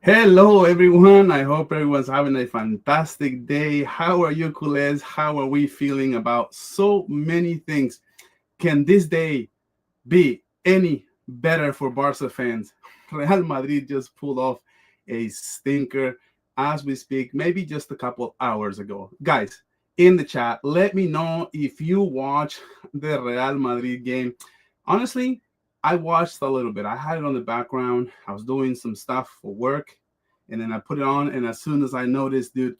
Hello, everyone. I hope everyone's having a fantastic day. How are you, culés? How are we feeling about so many things? Can this day be any better for Barca fans? Real Madrid just pulled off a stinker as we speak, maybe just a couple hours ago. Guys, in the chat, let me know if you watch the Real Madrid game. Honestly, I watched a little bit. I had it on the background. I was doing some stuff for work, and then I put it on, and as soon as I noticed, dude,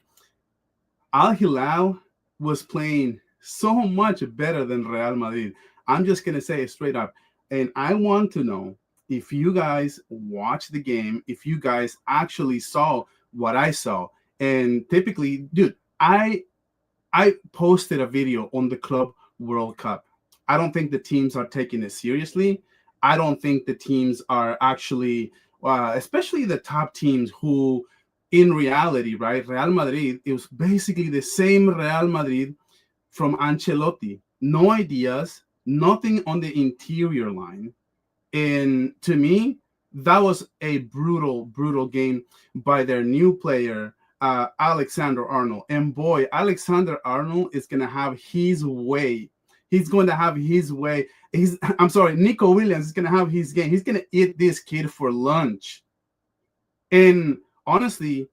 Al Hilal was playing so much better than Real Madrid. I'm just going to say it straight up. And I want to know if you guys watched the game, if you guys actually saw what I saw. And typically, dude, I posted a video on the Club World Cup. I don't think the teams are taking it seriously. I don't think the teams are actually, especially the top teams who, in reality, right, Real Madrid, it was basically the same Real Madrid from Ancelotti. No ideas, nothing on the interior line. And to me, that was a brutal, brutal game by their new player, Alexander Arnold. And boy, Alexander Arnold is going to have his way. He's going to have his way. Nico Williams is going to have his game. He's going to eat this kid for lunch. And honestly,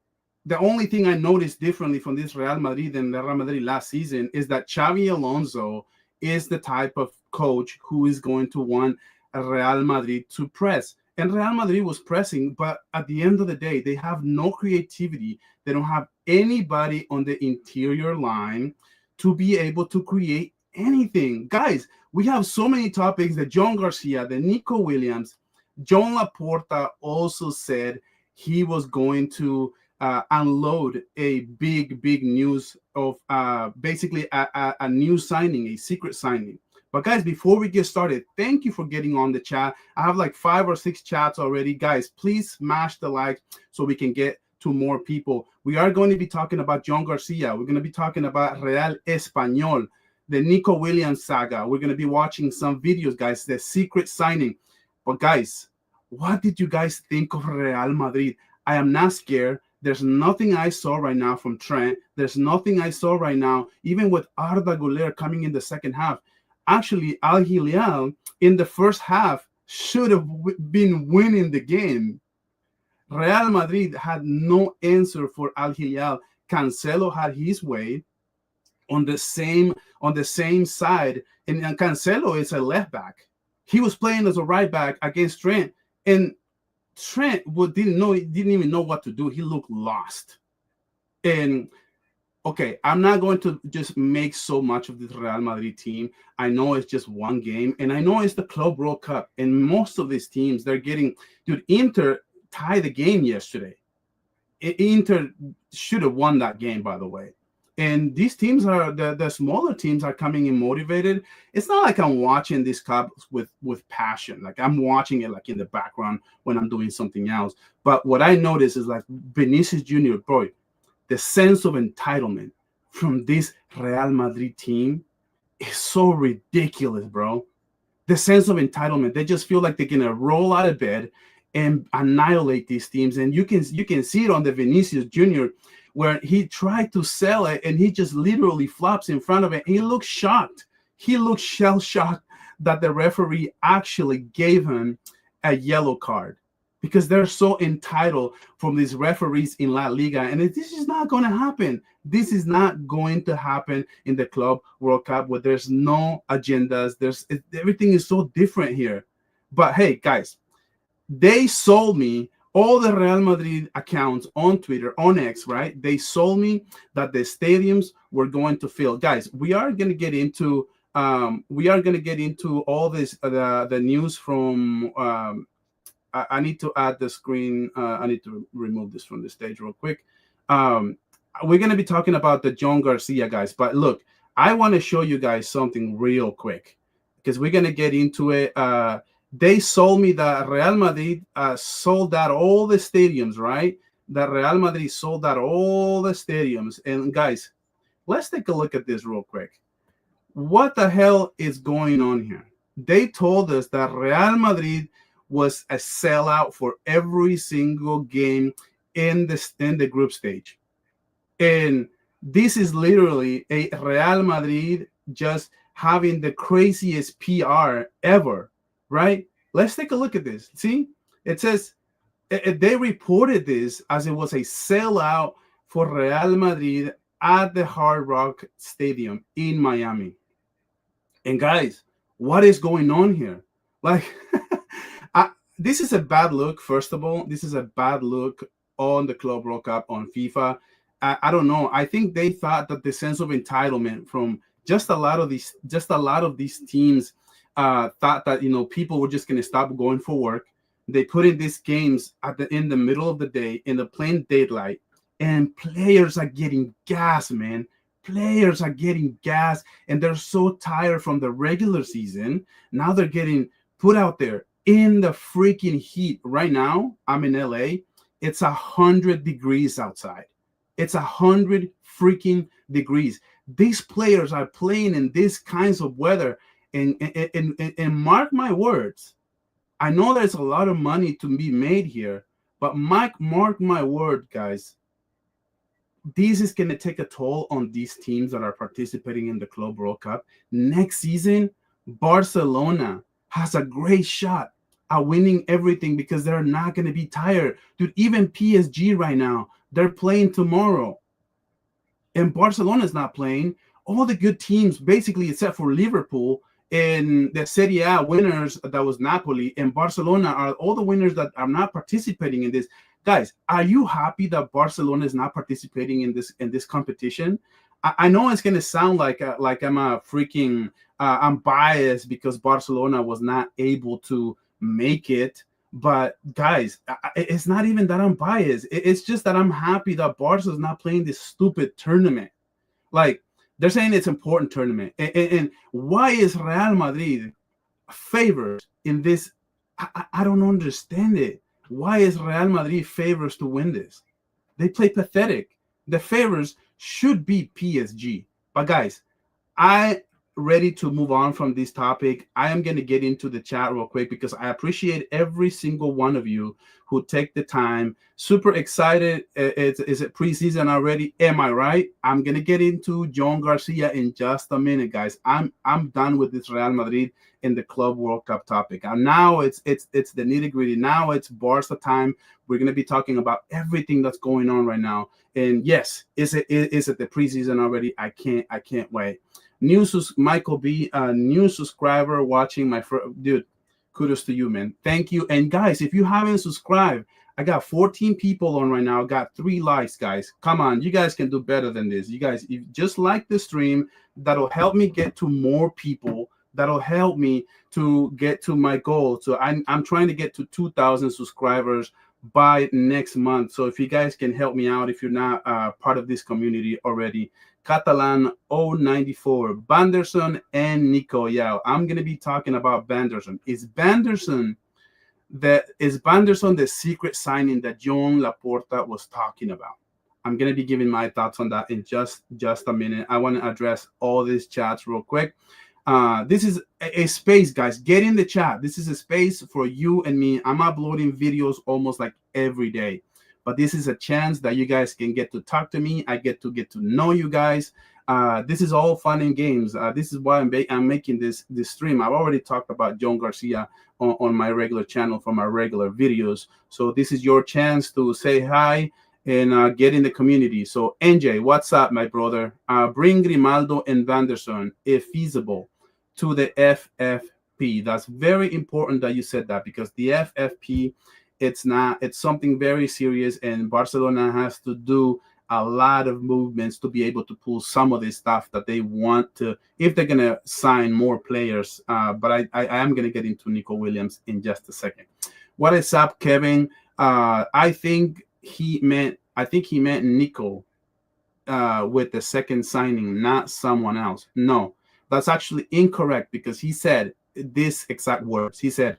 the only thing I noticed differently from this Real Madrid than the Real Madrid last season is that Xavi Alonso is the type of coach who is going to want Real Madrid to press. And Real Madrid was pressing, but at the end of the day, they have no creativity. They don't have anybody on the interior line to be able to create anything. Guys, we have so many topics that Joan Garcia, the Nico Williams, Joan Laporta also said he was going to unload a big news of basically a new signing, a secret signing. But guys, before we get started, thank you for getting on the chat. I have like 5 or 6 chats already. Guys, please smash the like so we can get to more people. We are going to be talking about Joan Garcia. We're going to be talking about Real Español, the Nico Williams saga. We're going to be watching some videos, guys, the secret signing. But guys, what did you guys think of Real Madrid? I am not scared. There's nothing I saw right now from Trent. There's nothing I saw right now, even with Arda Güler coming in the second half. Actually, Al Hilal in the first half should have been winning the game. Real Madrid had no answer for Al Hilal. Cancelo had his way on the same side, and Cancelo is a left back. He was playing as a right back against Trent, and Trent didn't even know what to do. He looked lost. And okay, I'm not going to just make so much of this Real Madrid team. I know it's just one game, and I know it's the Club World Cup, and most of these teams, they're getting, dude, Inter tied the game yesterday. Inter should have won that game, by the way. And these teams are the smaller teams are coming in motivated. It's not like I'm watching this cup with passion. Like I'm watching it like in the background when I'm doing something else. But what I notice is like Vinicius Jr., bro, the sense of entitlement from this Real Madrid team is so ridiculous, bro. The sense of entitlement. They just feel like they're gonna roll out of bed and annihilate these teams. And you can see it on the Vinicius Jr., where he tried to sell it and he just literally flops in front of it. He looks shocked. He looks shell shocked that the referee actually gave him a yellow card, because they're so entitled from these referees in La Liga. And this is not going to happen. This is not going to happen in the Club World Cup, where there's no agendas. Everything is so different here. But hey, guys, they sold me, all the Real Madrid accounts on Twitter, on X, right? They sold me that the stadiums were going to fill. Guys, we are going to get into all this, the news from. I need to add the screen. I need to remove this from the stage real quick. We're going to be talking about the Joan Garcia, guys. But look, I want to show you guys something real quick, because we're going to get into it. They sold me that Real Madrid sold out all the stadiums, right? That Real Madrid sold out all the stadiums. And guys, let's take a look at this real quick. What the hell is going on here? They told us that Real Madrid was a sellout for every single game in the group stage. And this is literally a Real Madrid just having the craziest PR ever. Right? Let's take a look at this. See, it says they reported this as it was a sellout for Real Madrid at the Hard Rock Stadium in Miami. And guys, what is going on here? Like, this is a bad look. First of all, this is a bad look on the Club World Cup, on FIFA. I don't know. I think they thought that the sense of entitlement from just a lot of these teams thought that, you know, people were just going to stop going for work. They put in these games in the middle of the day, in the plain daylight, and players are getting gas, man. Players are getting gas, and they're so tired from the regular season. Now they're getting put out there in the freaking heat. Right now, I'm in LA. It's 100 degrees outside. It's 100 freaking degrees. These players are playing in these kinds of weather. And mark my words, I know there's a lot of money to be made here, but mark my word, guys, this is going to take a toll on these teams that are participating in the Club World Cup. Next season, Barcelona has a great shot at winning everything, because they're not going to be tired. Dude, even PSG right now, they're playing tomorrow. And Barcelona is not playing. All the good teams, basically, except for Liverpool, and the Serie A winners, that was Napoli, and Barcelona, are all the winners that are not participating in this. Guys, are you happy that Barcelona is not participating in this competition? I know it's going to sound like I'm a freaking I'm biased because Barcelona was not able to make it. But guys, it's not even that I'm biased. It's just that I'm happy that Barca is not playing this stupid tournament. Like, they're saying it's an important tournament. And why is Real Madrid favored in this? I don't understand it. Why is Real Madrid favors to win this? They play pathetic. The favors should be PSG. But guys, I ready to move on from this topic. I am going to get into the chat real quick, because I appreciate every single one of you who take the time. Super excited. Is it preseason already? Am I right? I'm going to get into Joan Garcia in just a minute, guys. I'm done with this Real Madrid in the Club World Cup topic. And now it's the nitty-gritty. Now it's Barca time. We're going to be talking about everything that's going on right now. And yes, is it the preseason already? I can't wait. Michael B, new subscriber watching my dude. Kudos to you, man. Thank you. And guys, if you haven't subscribed, I got 14 people on right now. Got 3 likes, guys. Come on, you guys can do better than this. You guys, if just like the stream, that'll help me get to more people. That'll help me to get to my goal. So I'm trying to get to 2,000 subscribers by next month. So if you guys can help me out, if you're not part of this community already. Catalan 094, Banderson and Nico. Yeah, I'm gonna be talking about Banderson. Is Banderson the secret signing that Joan Laporta was talking about? I'm gonna be giving my thoughts on that in just a minute. I want to address all these chats real quick. This is a space, guys. Get in the chat. This is a space for you and me. I'm uploading videos almost like every day, but this is a chance that you guys can get to talk to me. I get to know you guys. This is all fun and games. This is why I'm making this stream. I've already talked about Joan Garcia on my regular channel for my regular videos. So this is your chance to say hi and get in the community. So NJ, what's up, my brother? Bring Grimaldo and Vanderson, if feasible, to the FFP. That's very important that you said that, because the FFP, it's something very serious, and Barcelona has to do a lot of movements to be able to pull some of this stuff that they want to, if they're gonna sign more players. But I am gonna get into Nico Williams in just a second. What is up, Kevin? I think he meant Nico with the second signing, not someone else. No, that's actually incorrect, because he said this exact words. He said,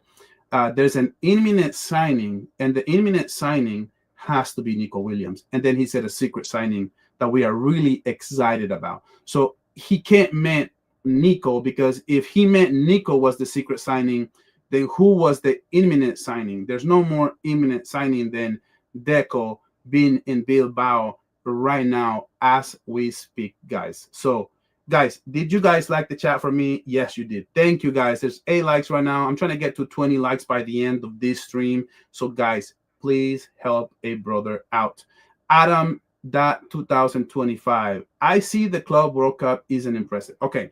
there's an imminent signing, and the imminent signing has to be Nico Williams. And then he said a secret signing that we are really excited about. So he can't meant Nico, because if he meant Nico was the secret signing, then who was the imminent signing? There's no more imminent signing than Deco being in Bilbao right now as we speak, guys. So guys, did you guys like the chat from me? Yes, you did. Thank you, guys. There's 8 likes right now. I'm trying to get to 20 likes by the end of this stream. So guys, please help a brother out. Adam, that 2025. I see the Club World Cup isn't impressive. Okay.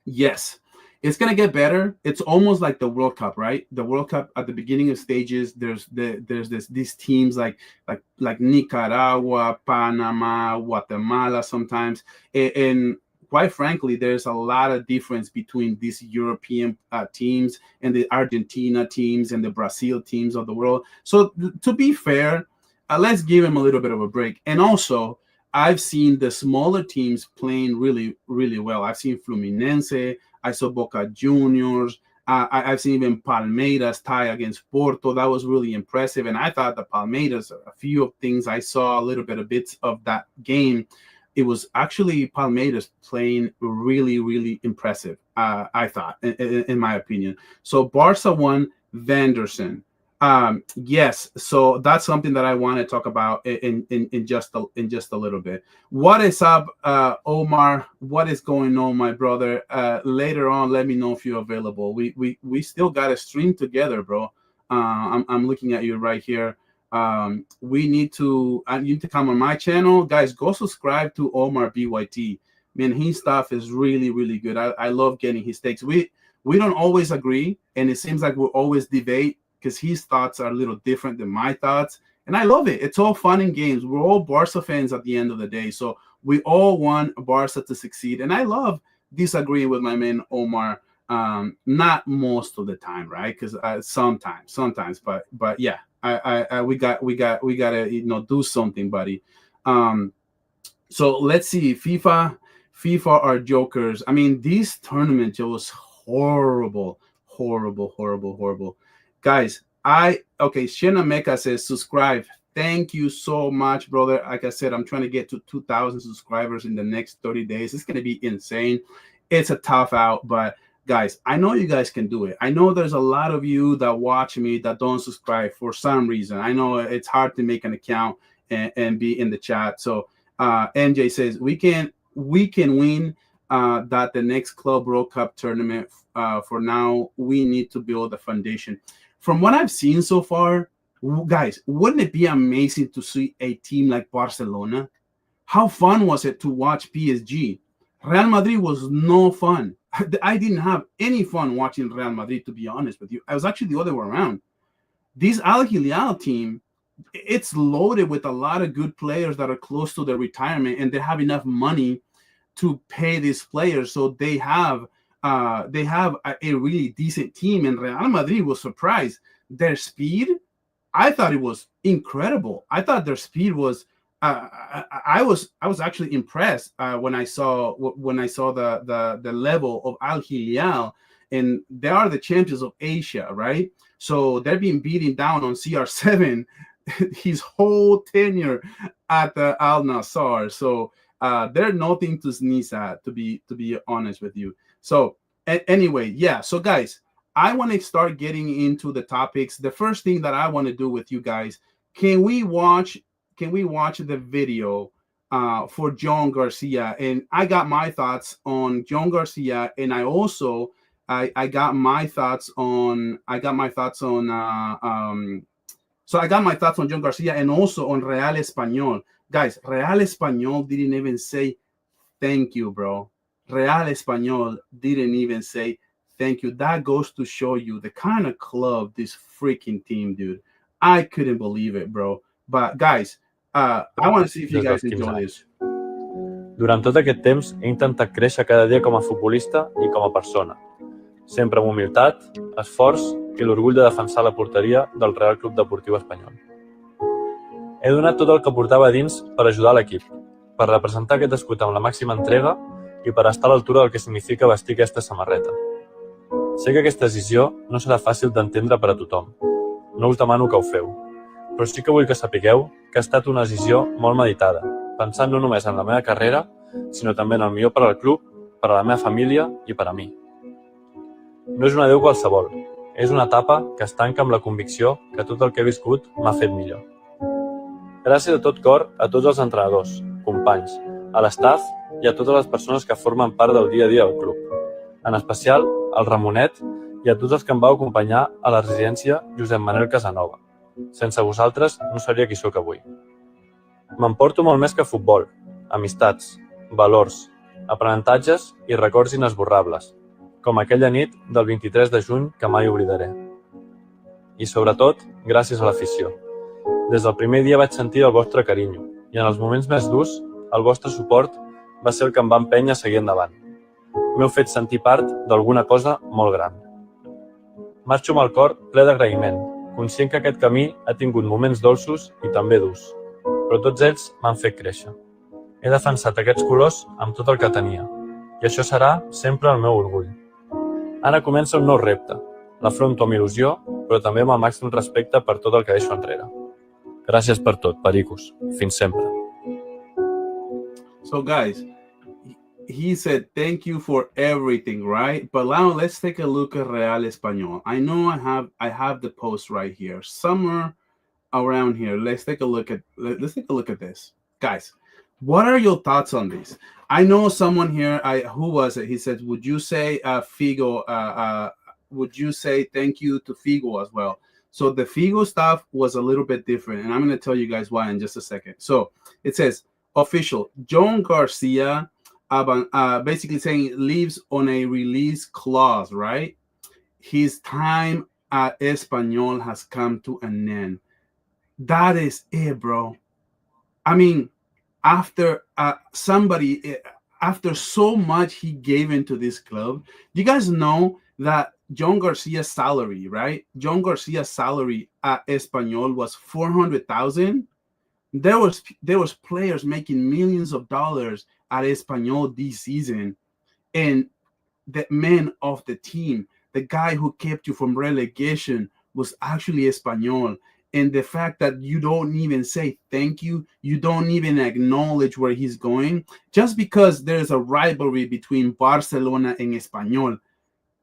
Yes. It's gonna get better. It's almost like the World Cup, right? The World Cup at the beginning of stages, there's these teams like Nicaragua, Panama, Guatemala sometimes, and quite frankly, there's a lot of difference between these European teams and the Argentina teams and the Brazil teams of the world. So to be fair, let's give them a little bit of a break. And also, I've seen the smaller teams playing really, really well. I've seen Fluminense. I saw Boca Juniors. I've seen even Palmeiras tie against Porto. That was really impressive. And I thought the Palmeiras, a few of things I saw, a little bit of bits of that game, it was actually Palmeiras playing really, really impressive, I thought, in my opinion. So Barca won, Vanderson. Yes, so that's something that I want to talk about in just a little bit. What is up, Omar? What is going on, my brother? Later on, let me know if you're available. We still got to stream together, bro. I'm looking at you right here. I need to come on my channel, guys. Go subscribe to Omar BYT. Man, his stuff is really, really good. I love getting his takes. We don't always agree, and it seems like we'll always debate, because his thoughts are a little different than my thoughts. And I love it. It's all fun and games. We're all Barca fans at the end of the day. So we all want Barca to succeed. And I love disagreeing with my man Omar. Not most of the time, right? Because sometimes. But yeah, we gotta do something, buddy. So let's see. FIFA are jokers. I mean, this tournament was horrible. Guys, Shena Mecca says subscribe. Thank you so much, brother. Like I said, I'm trying to get to 2,000 subscribers in the next 30 days. It's going to be insane. It's a tough out, but guys, I know you guys can do it. I know there's a lot of you that watch me that don't subscribe for some reason. I know it's hard to make an account and be in the chat. So NJ says we can win that the next Club World Cup tournament. For now, we need to build a foundation. From what I've seen so far, guys, wouldn't it be amazing to see a team like Barcelona? How fun was it to watch PSG? Real Madrid was no fun. I didn't have any fun watching Real Madrid, to be honest with you. I was actually the other way around. This Al Hilal team, it's loaded with a lot of good players that are close to their retirement, and they have enough money to pay these players. So they have a really decent team. And Real Madrid was surprised. Their speed, I thought it was incredible. I thought their speed was. I was actually impressed when I saw the level of Al Hilal, and they are the champions of Asia, right? So they're being beaten down on CR7 his whole tenure at the Al Nassr. So they're nothing to sneeze at, to be honest with you. So anyway, yeah. So guys, I want to start getting into the topics. The first thing that I want to do with you guys, can we watch the video for Joan Garcia? And I got my thoughts on Joan Garcia, and I also I got my thoughts on so I got my thoughts on Joan Garcia and also on Real Español. Guys, Real Español didn't even say thank you, bro. Real Español didn't even say thank you. That goes to show you the kind of club this freaking team, dude. I couldn't believe it, bro. But guys, I want to see if you guys enjoy this. Durant tot aquest temps he intentat créixer cada dia com a futbolista i com a persona. Sempre amb humilitat, esforç i l'orgull de defensar la porteria del Real Club Deportiu Espanyol. He donat tot el que portava dins per ajudar l'equip, per representar aquest escut amb la màxima entrega i per estar a l'altura del que significa vestir aquesta samarreta. Sé que aquesta decisió no serà fàcil d'entendre per a tothom. No us demano que ho feu, però sí que vull que sapigueu que ha estat una decisió molt meditada, pensant no només en la meva carrera, sinó també en el millor per al club, per a la meva família i per a mi. No és un adéu qualsevol, és una etapa que es tanca amb la convicció que tot el que he viscut m'ha fet millor. Gràcies de tot cor a tots els entrenadors, companys, a l'estaf i a totes les persones que formen part del dia a dia del club. En especial al Ramonet i a tots els que em vau acompanyar a la residència Josep Manel Casanova. Sense vosaltres no seria qui sóc avui. M'emporto molt més que futbol, amistats, valors, aprenentatges i records inesborrables, com aquella nit del 23 de juny que mai oblidaré. I sobretot, gràcies a l'afició. Des del primer dia vaig sentir el vostre carinyo i en els moments més durs, el vostre suport va ser el que em va empènyer a seguir endavant. M'heu fet sentir part d'alguna cosa molt gran. Marxo amb el cor ple d'agraïment, conscient que aquest camí ha tingut moments dolços i també durs, però tots ells m'han fet créixer. He defensat aquests colors amb tot el que tenia, i això serà sempre el meu orgull. Ara comença un nou repte. L'afronto amb il·lusió, però també amb el màxim respecte per tot el que deixo enrere. Gràcies per tot, pericos. Fins sempre. So guys, he said thank you for everything, right? But now let's take a look at Real Español. I know I have the post right here, somewhere around here. Let's take a look at this, guys. What are your thoughts on this? I know someone here. Who was it? He said, "Would you say Figo? Would you say thank you to Figo as well?" So the Figo stuff was a little bit different, and I'm going to tell you guys why in just a second. So it says official Joan Garcia, basically saying leaves on a release clause, right? His time at Espanyol has come to an end. That is it, bro. I mean, after after so much he gave into this club, you guys know that Joan Garcia's salary, right? Joan Garcia's salary at Espanyol was $400,000. There was players making millions of dollars at Espanyol this season, and the man of the team, the guy who kept you from relegation, was actually Espanyol. And the fact that you don't even say thank you, you don't even acknowledge where he's going, just because there's a rivalry between Barcelona and Espanyol,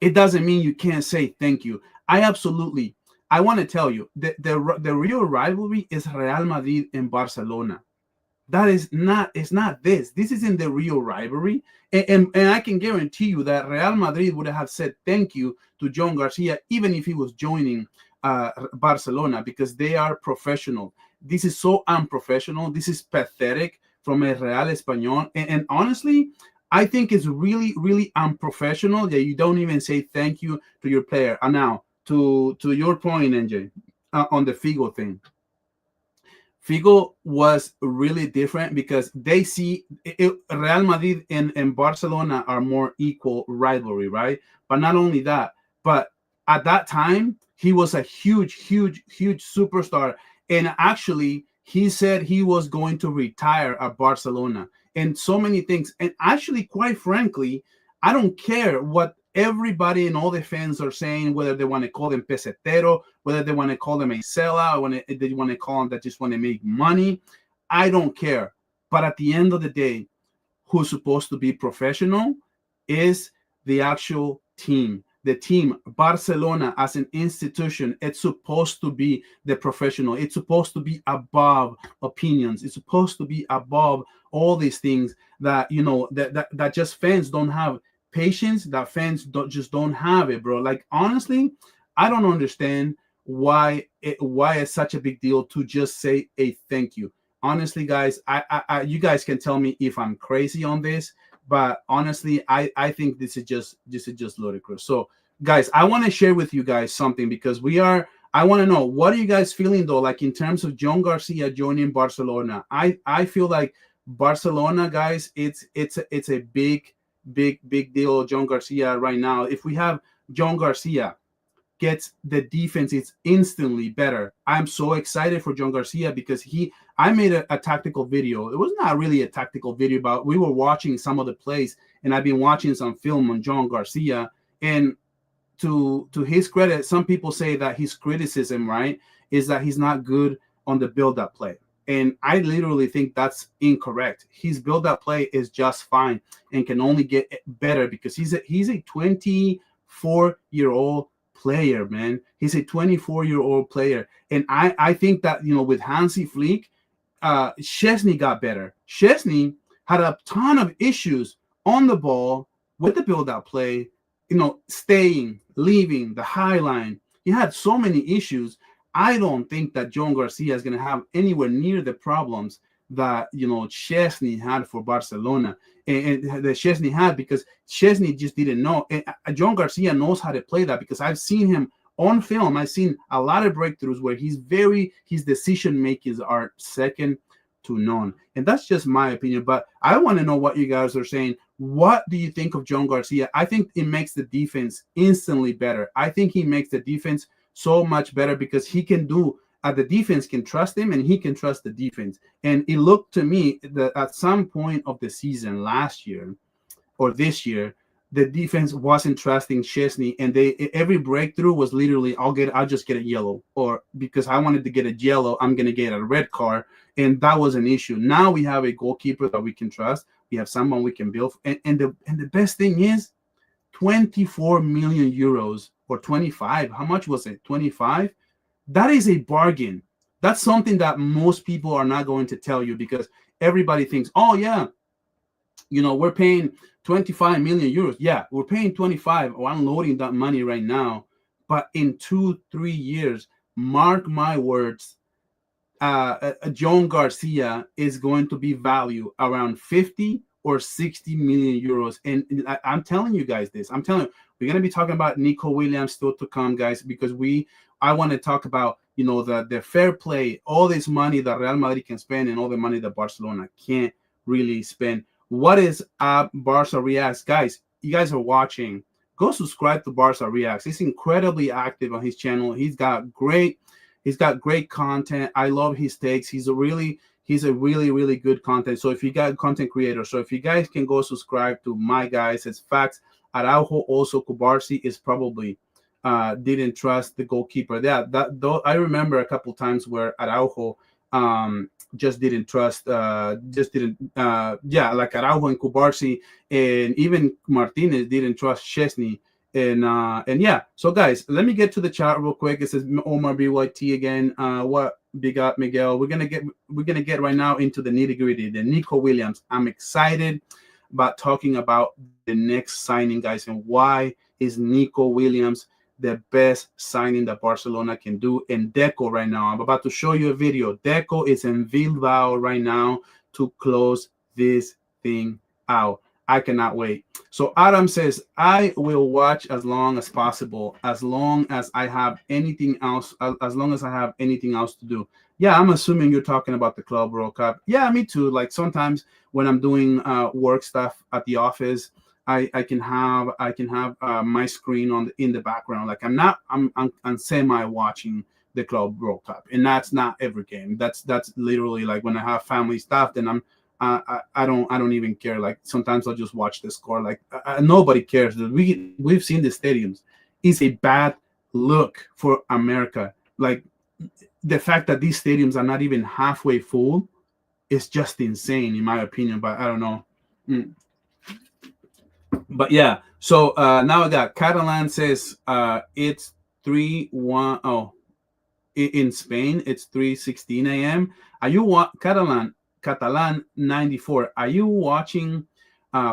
it doesn't mean you can't say thank you. I want to tell you that the real rivalry is Real Madrid and Barcelona. That is not, it's not this. This isn't the real rivalry. And I can guarantee you that Real Madrid would have said thank you to Joan Garcia, even if he was joining Barcelona, because they are professional. This is so unprofessional. This is pathetic from a Real Español. And honestly, I think it's really, really unprofessional that you don't even say thank you to your player. And now, to your point, NJ, on the Figo thing. Figo was really different because they see Real Madrid and Barcelona are more equal rivalry, right? But not only that, but at that time, he was a huge, huge, huge superstar. And actually, he said he was going to retire at Barcelona and so many things. And actually, quite frankly, I don't care what everybody and all the fans are saying, whether they want to call them pesetero, whether they want to call them a sellout, or they want to call them that just want to make money. I don't care. But at the end of the day, who's supposed to be professional is the actual team. The team, Barcelona as an institution, it's supposed to be the professional. It's supposed to be above opinions. It's supposed to be above all these things that, you know, that just fans don't have patience, that fans don't have it, bro. Like, honestly, I don't understand why it's such a big deal to just say a thank you. Honestly, guys, I you guys can tell me if I'm crazy on this, but honestly, I think this is just ludicrous. So, guys, I want to share with you guys something because I want to know, what are you guys feeling though? Like, in terms of Joan Garcia joining Barcelona, I feel like Barcelona, guys, it's a big deal. Joan Garcia right now. If we have Joan Garcia gets the defense, it's instantly better. I'm so excited for Joan Garcia because I made a tactical video. It was not really a tactical video, but we were watching some of the plays, and I've been watching some film on Joan Garcia. And to his credit, some people say that his criticism, right, is that he's not good on the build-up play. And I literally think that's incorrect. His build-up play is just fine and can only get better because he's a 24-year-old player, man. He's a 24-year-old player. And I think that, you know, with Hansi Flick, Szczesny got better. Szczesny had a ton of issues on the ball with the build-up play, you know, staying, leaving, the high line. He had so many issues. I don't think that Joan Garcia is going to have anywhere near the problems that, you know, Szczesny had for Barcelona, and that Szczesny had, because Szczesny just didn't know. And Joan Garcia knows how to play that because I've seen him on film. I've seen a lot of breakthroughs where his decision makings are second to none. And that's just my opinion. But I want to know what you guys are saying. What do you think of Joan Garcia? I think it makes the defense instantly better. I think he makes the defense so much better because he can do the defense can trust him and he can trust the defense. And it looked to me that at some point of the season last year or this year, the defense wasn't trusting Szczesny, and every breakthrough was literally, I'll just get a yellow, or because I wanted to get a yellow, I'm gonna get a red card, and that was an issue. Now we have a goalkeeper that we can trust. We have someone we can build, and the best thing is 24 million euros or 25. How much was it? 25. That is a bargain. That's something that most people are not going to tell you because everybody thinks, oh yeah, you know, we're paying 25 million euros. Yeah, we're paying 25. Oh, I'm loading that money right now. But in 2-3 years, mark my words, Joan Garcia is going to be valued around 50 or 60 million euros. And I'm telling you guys this. I'm telling you, we're going to be talking about Nico Williams still to come, guys, because I want to talk about, you know, the fair play, all this money that Real Madrid can spend and all the money that Barcelona can't really spend. What is Barca Reacts? Guys, you guys are watching. Go subscribe to Barca Reacts. He's incredibly active on his channel. He's got great content. I love his takes. He's a really good content. So if you got content creators, so if you guys can go subscribe to my guys, it's facts. Araujo, also Kubarsi is probably didn't trust the goalkeeper. Though I remember a couple times where Araujo just didn't trust, like Araujo and Kubarsi, and even Martinez didn't trust Szczesny. And yeah, so guys, let me get to the chat real quick. It says Omar BYT again. What big up, Miguel? We're gonna get right now into the nitty gritty. The Nico Williams. I'm excited about talking about the next signing, guys, and why is Nico Williams the best signing that Barcelona can do. In Deco right now, I'm about to show you a video. Deco is in Bilbao right now to close this thing out. I cannot wait. So Adam says, I will watch as long as possible, as long as I have anything else, as long as I have anything else to do. Yeah, I'm assuming you're talking about the Club World Cup. Yeah, me too. Like sometimes when I'm doing work stuff at the office, I can have my screen in the background. Like I'm semi watching the Club World Cup, and that's not every game. That's literally like when I have family stuff, then I don't even care. Like sometimes I'll just watch the score. Like nobody cares. We've seen the stadiums. It's a bad look for America. Like the fact that these stadiums are not even halfway full is just insane, in my opinion. But I don't know. But yeah, so now I got Catalan says it's 3-1. Oh, in Spain it's 3:16 a.m. Are you Catalan 94? Are you watching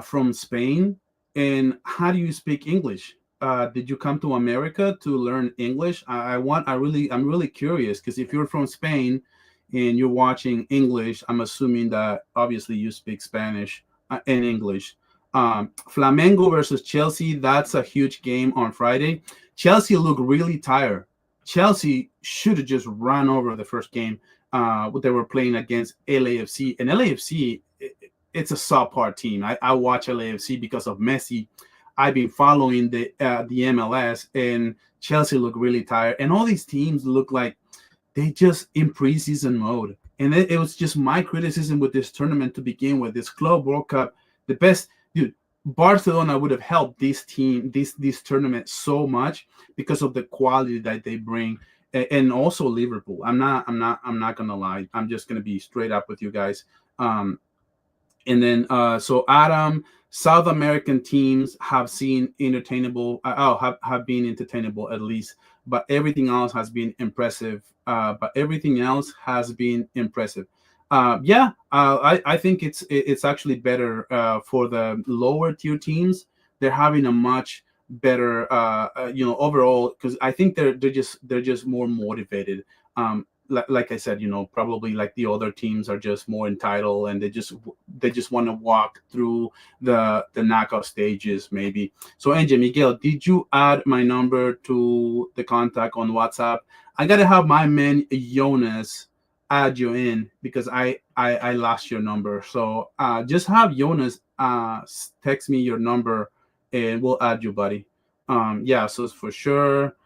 from Spain? And how do you speak English? Did you come to America to learn English? I'm really curious, because if you're from Spain and you're watching English, I'm assuming that obviously you speak Spanish and English. Flamengo versus Chelsea, that's a huge game on Friday. Chelsea look really tired. Chelsea should have just run over the first game. They were playing against LAFC, and LAFC, it's a subpar team. I watch LAFC because of Messi. I've been following the MLS, and Chelsea look really tired, and all these teams look like they just in preseason mode. And it was just my criticism with this tournament to begin with. This Club World Cup, the best, dude. Barcelona would have helped this tournament so much because of the quality that they bring, and also Liverpool. I'm not gonna lie. I'm just gonna be straight up with you guys. And then so Adam, South American teams have seen entertainable. Have been entertainable at least, but everything else has been impressive. I think it's actually better for the lower tier teams. They're having a much better overall, because I think they're just more motivated. Like I said, probably like the other teams are just more entitled, and they just want to walk through the knockout stages maybe. So Angel, Miguel, did you add my number to the contact on WhatsApp? I gotta have my man Jonas add you in, because I lost your number. So just have Jonas text me your number, and we'll add you, buddy. So it's for sure.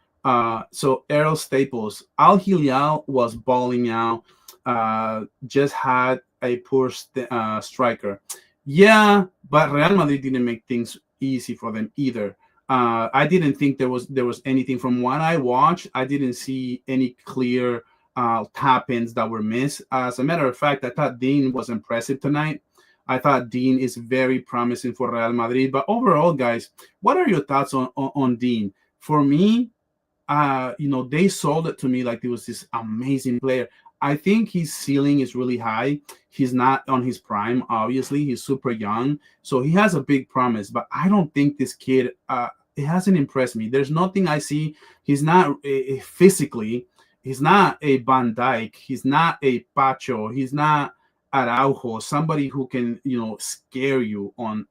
So Errol Staples, Al Hilal was balling out. Just had a poor striker. Yeah, but Real Madrid didn't make things easy for them either. I didn't think there was anything. From what I watched, I didn't see any clear tap-ins that were missed. As a matter of fact, I thought Dean was impressive tonight. I thought Dean is very promising for Real Madrid. But overall, guys, what are your thoughts on Dean? For me, they sold it to me like he was this amazing player. I think his ceiling is really high. He's not on his prime, obviously. He's super young, so he has a big promise. But I don't think this kid, it hasn't impressed me. There's nothing I see. He's not physically. He's not a Van Dijk. He's not a Pacho. He's not Araujo, somebody who can, scare you on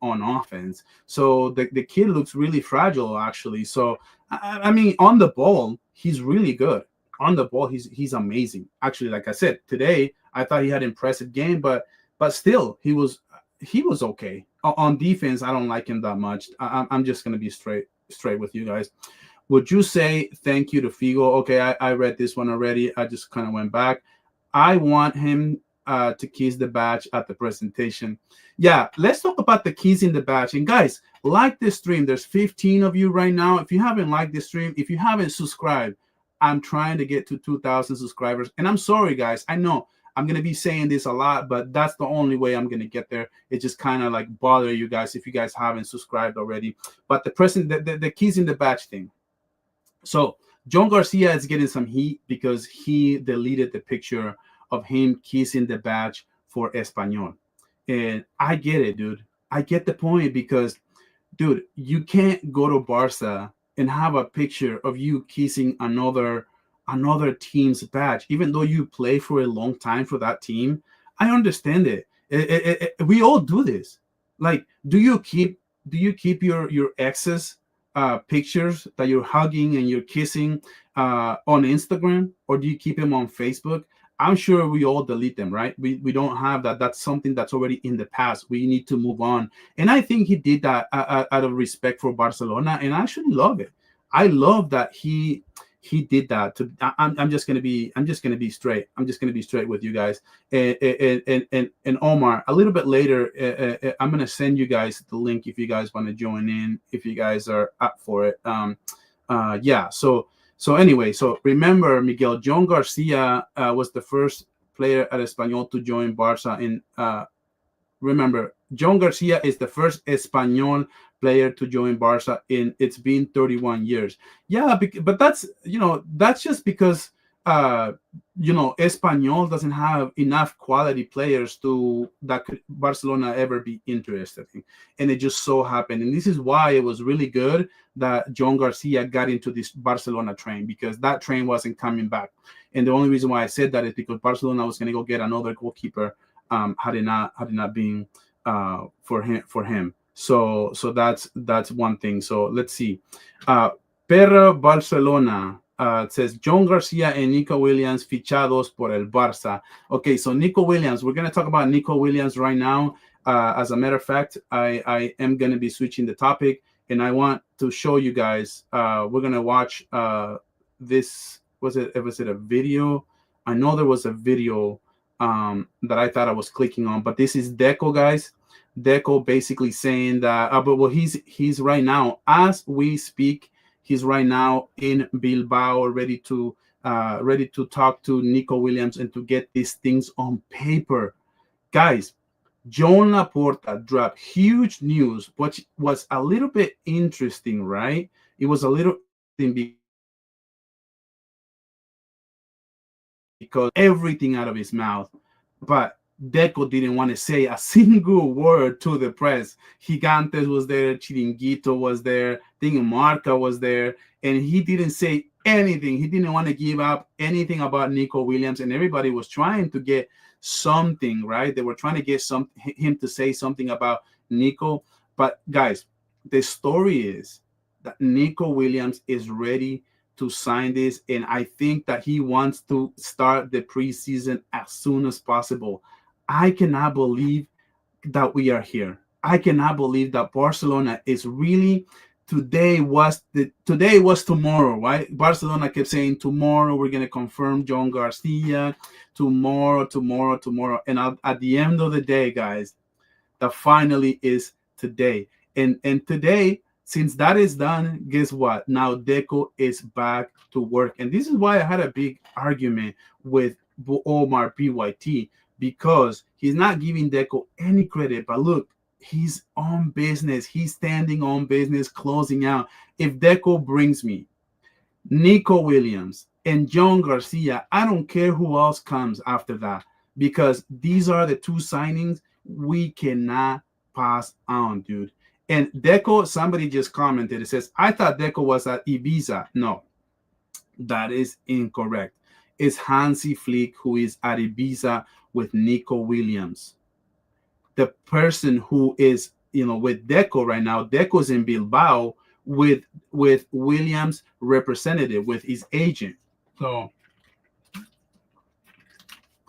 offense. So the kid looks really fragile, actually. So I mean, on the ball, he's really good. On the ball, he's amazing. Actually, like I said, today I thought he had an impressive game, but still, he was okay. On defense, I don't like him that much. I'm just gonna be straight with you guys. Would you say thank you to Figo? Okay, I read this one already. I just kind of went back. I want him to kiss the badge at the presentation. Yeah, let's talk about the kissing the badge. And guys, like this stream. There's 15 of you right now. If you haven't liked this stream, if you haven't subscribed, I'm trying to get to 2,000 subscribers. And I'm sorry, guys. I know I'm going to be saying this a lot, but that's the only way I'm going to get there. It just kind of like bother you guys if you guys haven't subscribed already. But the kissing the badge thing. So Joan Garcia is getting some heat because he deleted the picture of him kissing the badge for Espanyol. And I get it, dude. I get the point, because, dude, you can't go to Barca and have a picture of you kissing another team's badge, even though you play for a long time for that team. I understand it. We all do this. Like, do you keep your exes pictures that you're hugging and you're kissing on Instagram, or do you keep them on Facebook? I'm sure we all delete them, right? We don't have that. That's something that's already in the past. We need to move on. And I think he did that out of respect for Barcelona, and I actually love it. I love that he did that. I'm just gonna be straight. I'm just gonna be straight with you guys. And Omar, a little bit later, I'm gonna send you guys the link if you guys want to join in, if you guys are up for it. Yeah. So anyway, so remember, Miguel, Joan Garcia was the first player at Espanyol to join Barca in remember, Joan Garcia is the first Espanol player to join Barca in it's been 31 years. Yeah, but that's just because Espanol doesn't have enough quality players to that could Barcelona ever be interested in, and it just so happened. And this is why it was really good that Joan Garcia got into this Barcelona train, because that train wasn't coming back. And the only reason why I said that is because Barcelona was going to go get another goalkeeper had it not been for him. So that's one thing. So let's see. Perra Barcelona says Joan Garcia and Nico Williams fichados por el Barça. Okay, so Nico Williams, we're gonna talk about Nico Williams right now. As a matter of fact, I am gonna be switching the topic, and I want to show you guys. We're gonna watch this. Was it a video? I know there was a video that I thought I was clicking on, but this is Deco, guys. Deco basically saying that, he's right now, as we speak, he's right now in Bilbao, ready to talk to Nico Williams and to get these things on paper, guys. Joan Laporta dropped huge news, which was a little bit interesting, right? It was a little interesting because everything out of his mouth, but Deco didn't want to say a single word to the press. Gigantes was there, Chiringuito was there, Thing Marca was there, and he didn't say anything. He didn't want to give up anything about Nico Williams, and everybody was trying to get something, right? They were trying to get him to say something about Nico. But guys, the story is that Nico Williams is ready to sign this, and I think that he wants to start the preseason as soon as possible. I cannot believe that we are here. I cannot believe that Barcelona is really today was tomorrow, right? Barcelona kept saying tomorrow we're gonna confirm Joan Garcia, tomorrow, and at the end of the day, guys, that finally is today. And today, since that is done, guess what? Now Deco is back to work. And this is why I had a big argument with Omar BYT, because he's not giving Deco any credit. But look, he's on business. He's standing on business, closing out. If Deco brings me Nico Williams and Joan Garcia, I don't care who else comes after that, because these are the two signings we cannot pass on, dude. And Deco, somebody just commented, it says, I thought Deco was at Ibiza. No, that is incorrect. It's Hansi Flick who is at Ibiza with Nico Williams. The person who is, with Deco right now, Deco's in Bilbao with Williams' representative, with his agent. So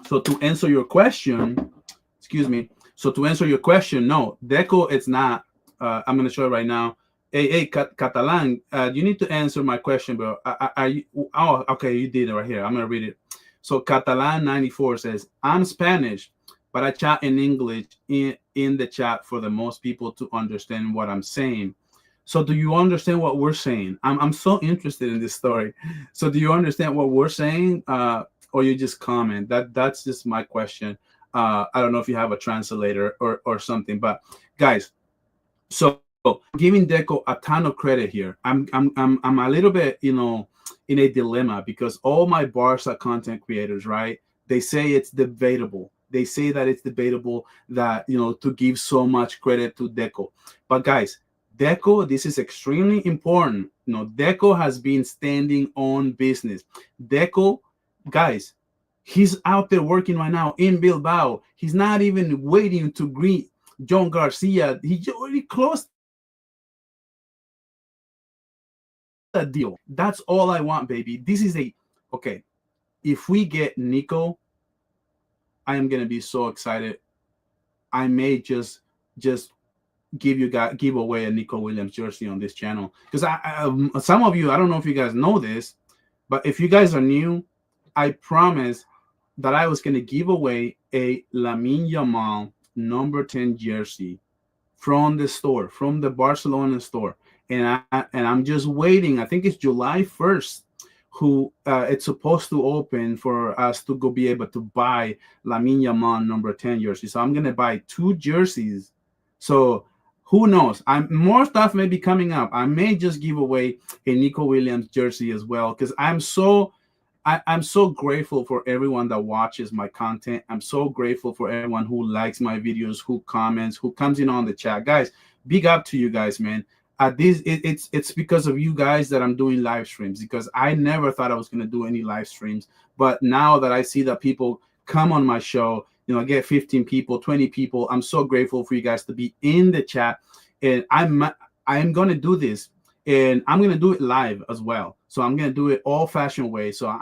to answer your question, no, Deco, it's not. I'm going to show it right now. Hey, Catalan, you need to answer my question, bro. Okay, you did it right here. I'm going to read it. So Catalan 94 says, I'm Spanish, but I chat in English in the chat for the most people to understand what I'm saying. So do you understand what we're saying? I'm so interested in this story. So do you understand what we're saying? Or you just comment? That's just my question. I don't know if you have a translator or something, but guys, so giving Deco a ton of credit here. I'm a little bit, in a dilemma, because all my Barca content creators, right? They say it's debatable. They say that it's debatable that, to give so much credit to Deco. But guys, Deco, this is extremely important. Deco has been standing on business. Deco, guys, he's out there working right now in Bilbao. He's not even waiting to greet Joan Garcia, he already closed that deal. That's all I want, baby. This is a okay. If we get Nico, I am gonna be so excited. I may just give away a Nico Williams jersey on this channel because some of you, I don't know if you guys know this, but if you guys are new, I promise that I was gonna give away a Lamine Yamal number 10 jersey from the store, from the Barcelona store, and I'm just waiting. I think it's July 1st. Who it's supposed to open for us to go be able to buy Lamine Yamal number 10 jersey. So I'm gonna buy 2 jerseys. So who knows? More stuff may be coming up. I may just give away a Nico Williams jersey as well because I'm so grateful for everyone that watches my content. I'm so grateful for everyone who likes my videos, who comments, who comes in on the chat. Guys, big up to you guys, man. It's because of you guys that I'm doing live streams, because I never thought I was going to do any live streams. But now that I see that people come on my show, I get 15 people, 20 people. I'm so grateful for you guys to be in the chat. And I'm going to do this, and I'm going to do it live as well. So I'm going to do it old fashioned way. So I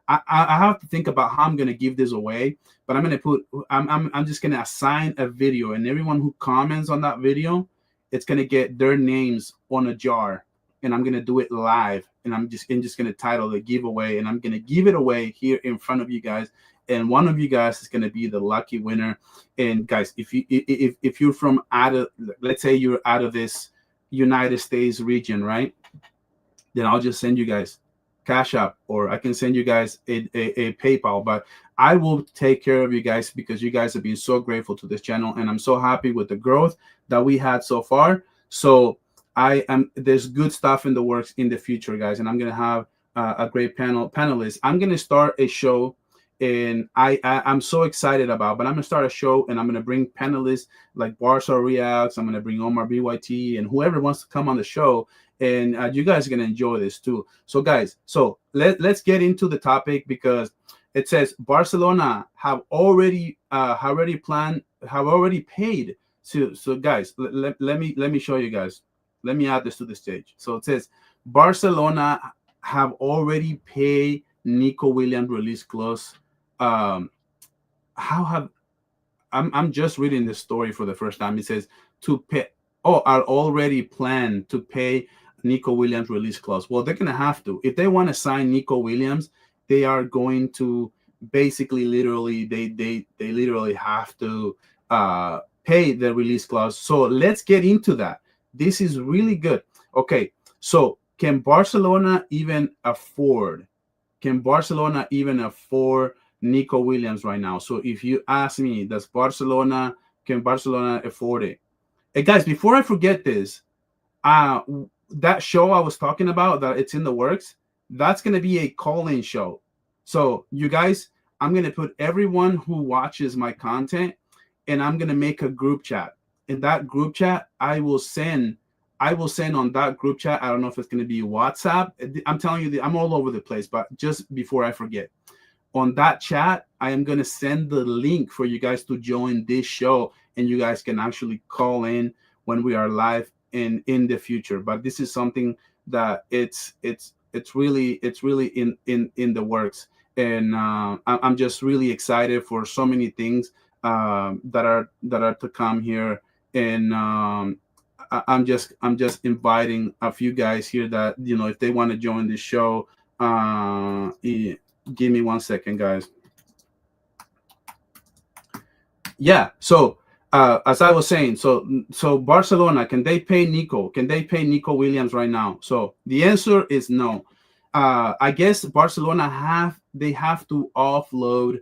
have to think about how I'm going to give this away, but I'm just going to assign a video, and everyone who comments on that video, it's going to get their names on a jar, and I'm going to do it live, and I'm just going to title the giveaway, and I'm going to give it away here in front of you guys, and one of you guys is going to be the lucky winner. And guys, if you're from let's say you're out of this United States region, right, then I'll just send you guys Cash App, or I can send you guys a PayPal, but I will take care of you guys because you guys have been so grateful to this channel, and I'm so happy with the growth that we had so far. So there's good stuff in the works in the future, guys, and I'm gonna have a great panelists. I'm gonna start a show, and I'm so excited about. But I'm gonna start a show, and I'm gonna bring panelists like Barca Reacts. I'm gonna bring Omar BYT and whoever wants to come on the show. And you guys are gonna enjoy this too. So guys, let's get into the topic, because it says Barcelona have already paid. So guys, let me show you guys. Let me add this to the stage. So it says Barcelona have already paid Nico Williams release clause. I'm just reading this story for the first time. It says to pay. Are already planned to pay Nico Williams release clause. Well, they're gonna have to. If they want to sign Nico Williams, they are going to basically literally have to pay the release clause. So let's get into that. This is really good. Okay, so can Barcelona even afford Nico Williams right now? So if you ask me, can Barcelona afford it? Hey guys, before I forget this, that show I was talking about, that it's in the works, that's going to be a call-in show. So you guys, I'm going to put everyone who watches my content, and I'm going to make a group chat. In that group chat, I will send on that group chat. I don't know if it's going to be WhatsApp. I'm telling you, I'm all over the place, but just before I forget, on that chat, I am going to send the link for you guys to join this show, and you guys can actually call in when we are live in the future. But this is something that it's really in the works, and I'm just really excited for so many things that are to come here. And I'm just inviting a few guys here that, if they want to join the show, give me 1 second, guys. Yeah, so as I was saying, so Barcelona, can they pay Nico? Can they pay Nico Williams right now? So the answer is no. I guess Barcelona have to offload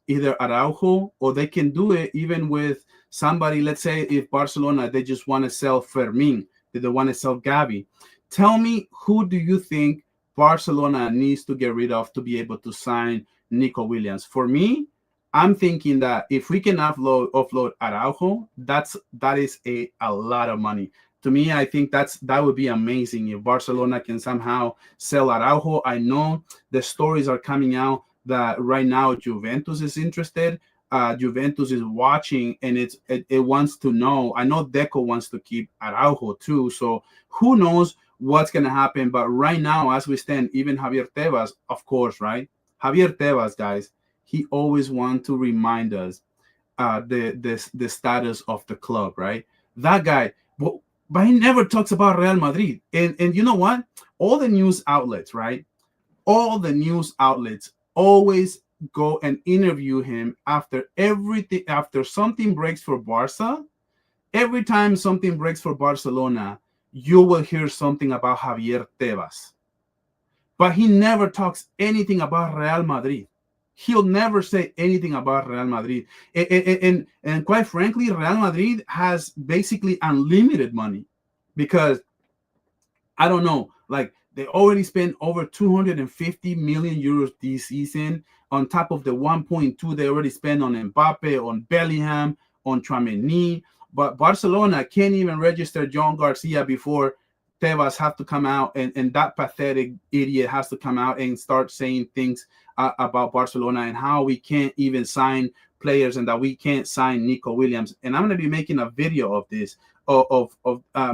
either Araujo, or they can do it even with somebody. Let's say if Barcelona, they just want to sell Fermin, they don't want to sell Gavi. Tell me, who do you think Barcelona needs to get rid of to be able to sign Nico Williams? For me, I'm thinking that if we can offload Araujo, that is a lot of money. To me, I think that would be amazing if Barcelona can somehow sell Araujo. I know the stories are coming out that right now Juventus is interested. Juventus is watching, and it wants to know. I know Deco wants to keep Araujo too, so who knows what's going to happen. But right now, as we stand, even Javier Tebas, of course, right? Javier Tebas, guys, he always wants to remind us the status of the club, right? That guy, but he never talks about Real Madrid. And you know what? All the news outlets, right? All the news outlets always go and interview him after everything, after something breaks for Barca. Every time something breaks for Barcelona, you will hear something about Javier Tebas. But he never talks anything about Real Madrid. He'll never say anything about Real Madrid. And quite frankly, Real Madrid has basically unlimited money because, I don't know, like they already spent over 250 million euros this season on top of the 1.2 they already spent on Mbappe, on Bellingham, on Tchouaméni. But Barcelona can't even register Joan Garcia before Tebas have to come out, and that pathetic idiot has to come out and start saying things about Barcelona and how we can't even sign players and that we can't sign Nico Williams. And I'm going to be making a video of this, of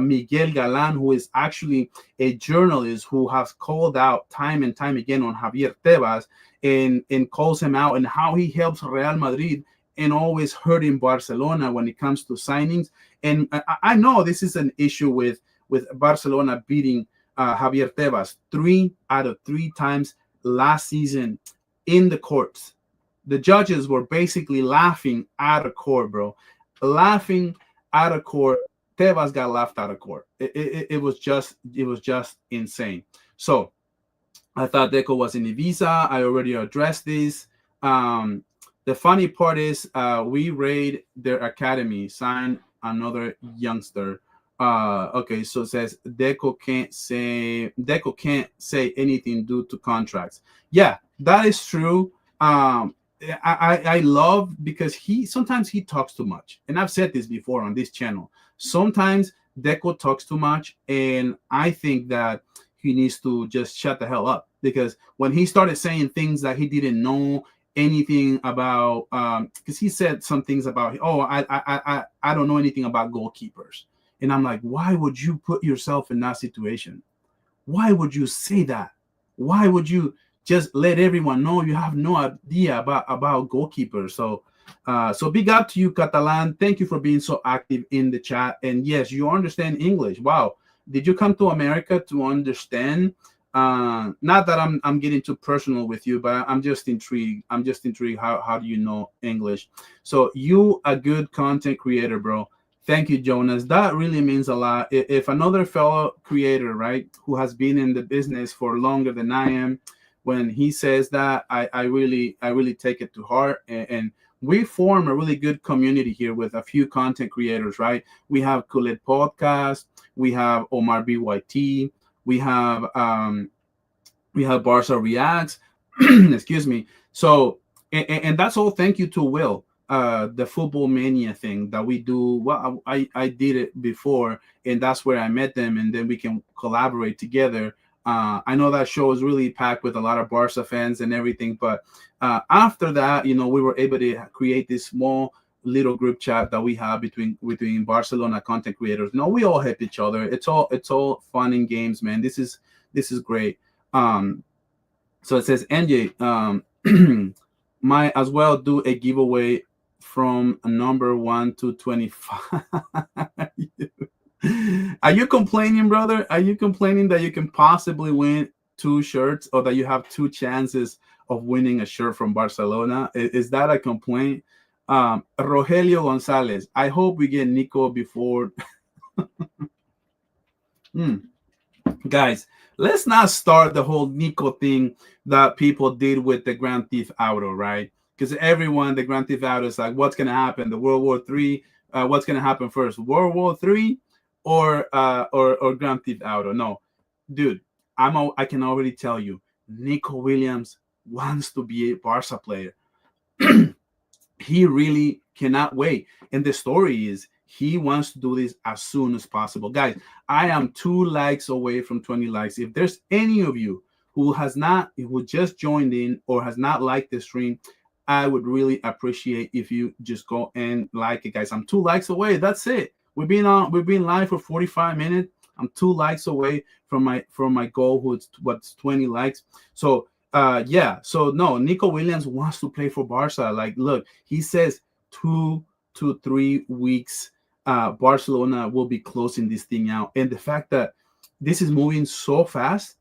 Miguel Galan, who is actually a journalist who has called out time and time again on Javier Tebas and calls him out and how he helps Real Madrid and always hurting Barcelona when it comes to signings. And I know this is an issue with Barcelona beating Javier Tebas 3 out of 3 times last season in the courts. The judges were basically laughing out of court, bro. Laughing out of court. Tebas got laughed out of court. It was just insane. So I thought Deco was in Ibiza. I already addressed this. The funny part is we raid their academy, sign another youngster. Okay, so it says Deco can't say anything due to contracts. Yeah, that is true. I love, because sometimes he talks too much, and I've said this before on this channel. Sometimes Deco talks too much, and I think that he needs to just shut the hell up, because when he started saying things that he didn't know anything about, because he said some things about, I don't know anything about goalkeepers. And I'm like, why would you put yourself in that situation? Why would you say that? Why would you just let everyone know you have no idea about goalkeepers? So big up to you, Catalan. Thank you for being so active in the chat. And yes, you understand English. Wow. Did you come to America to understand? Not that I'm getting too personal with you, but I'm just intrigued. How do you know English? So you a good content creator, bro. Thank you, Jonas. That really means a lot. If another fellow creator, right, who has been in the business for longer than I am, when he says that, I really take it to heart. And we form a really good community here with a few content creators, right? We have Kulet Podcast, we have Omar BYT, we have Barca Reacts, excuse me. So, and that's all thank you to Will. The Football Mania thing that we do. Well, I did it before, and that's where I met them, and then we can collaborate together. I know that show is really packed with a lot of Barca fans and everything, but after that, we were able to create this small little group chat that we have between Barcelona content creators. We all help each other. It's all fun and games, man. This is great. So it says NJ might as well do a giveaway from number 1 to 25. Are you complaining, brother? Are you complaining that you can possibly win 2 shirts, or that you have 2 chances of winning a shirt from Barcelona? Is that a complaint? Rogelio Gonzalez, I hope we get Nico before. Guys, let's not start the whole Nico thing that people did with the Grand Theft Auto, right? Because the Grand Theft Auto is like, what's going to happen? The World War III, what's going to happen first? World War III or Grand Theft Auto? No, dude, I can already tell you, Nico Williams wants to be a Barca player. He really cannot wait. And the story is, he wants to do this as soon as possible. Guys, I am 2 likes away from 20 likes. If there's any of you who just joined in or has not liked the stream, I would really appreciate if you just go and like it, guys. I'm 2 likes away. That's it. We've been live for 45 minutes. I'm 2 likes away from my goal, who's what's 20 likes. So yeah. So no, Nico Williams wants to play for Barca. Like, look, he says 2 to 3 weeks. Barcelona will be closing this thing out, and the fact that this is moving so fast,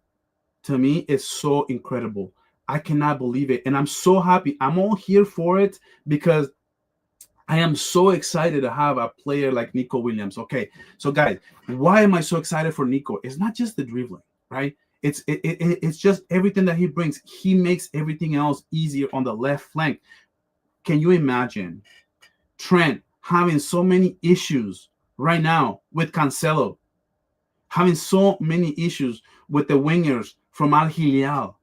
to me, is so incredible. I cannot believe it. And I'm so happy. I'm all here for it because I am so excited to have a player like Nico Williams. Okay, so guys, why am I so excited for Nico? It's not just the dribbling, right? It's just everything that he brings. He makes everything else easier on the left flank. Can you imagine Trent having so many issues right now with Cancelo, having so many issues with the wingers from Al Hilal?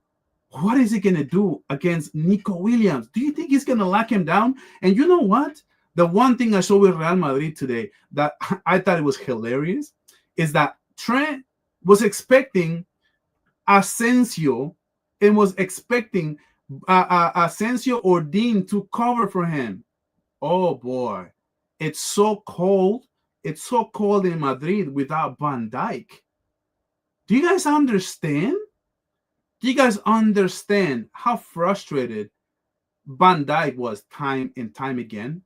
What is he going to do against Nico Williams? Do you think he's going to lock him down? And you know what? The one thing I saw with Real Madrid today that I thought it was hilarious is that Trent was expecting Asensio and was expecting Asensio or Dean to cover for him. Oh, boy. It's so cold. It's so cold in Madrid without Van Dijk. Do you guys understand? Do you guys understand how frustrated Van Dijk was time and time again?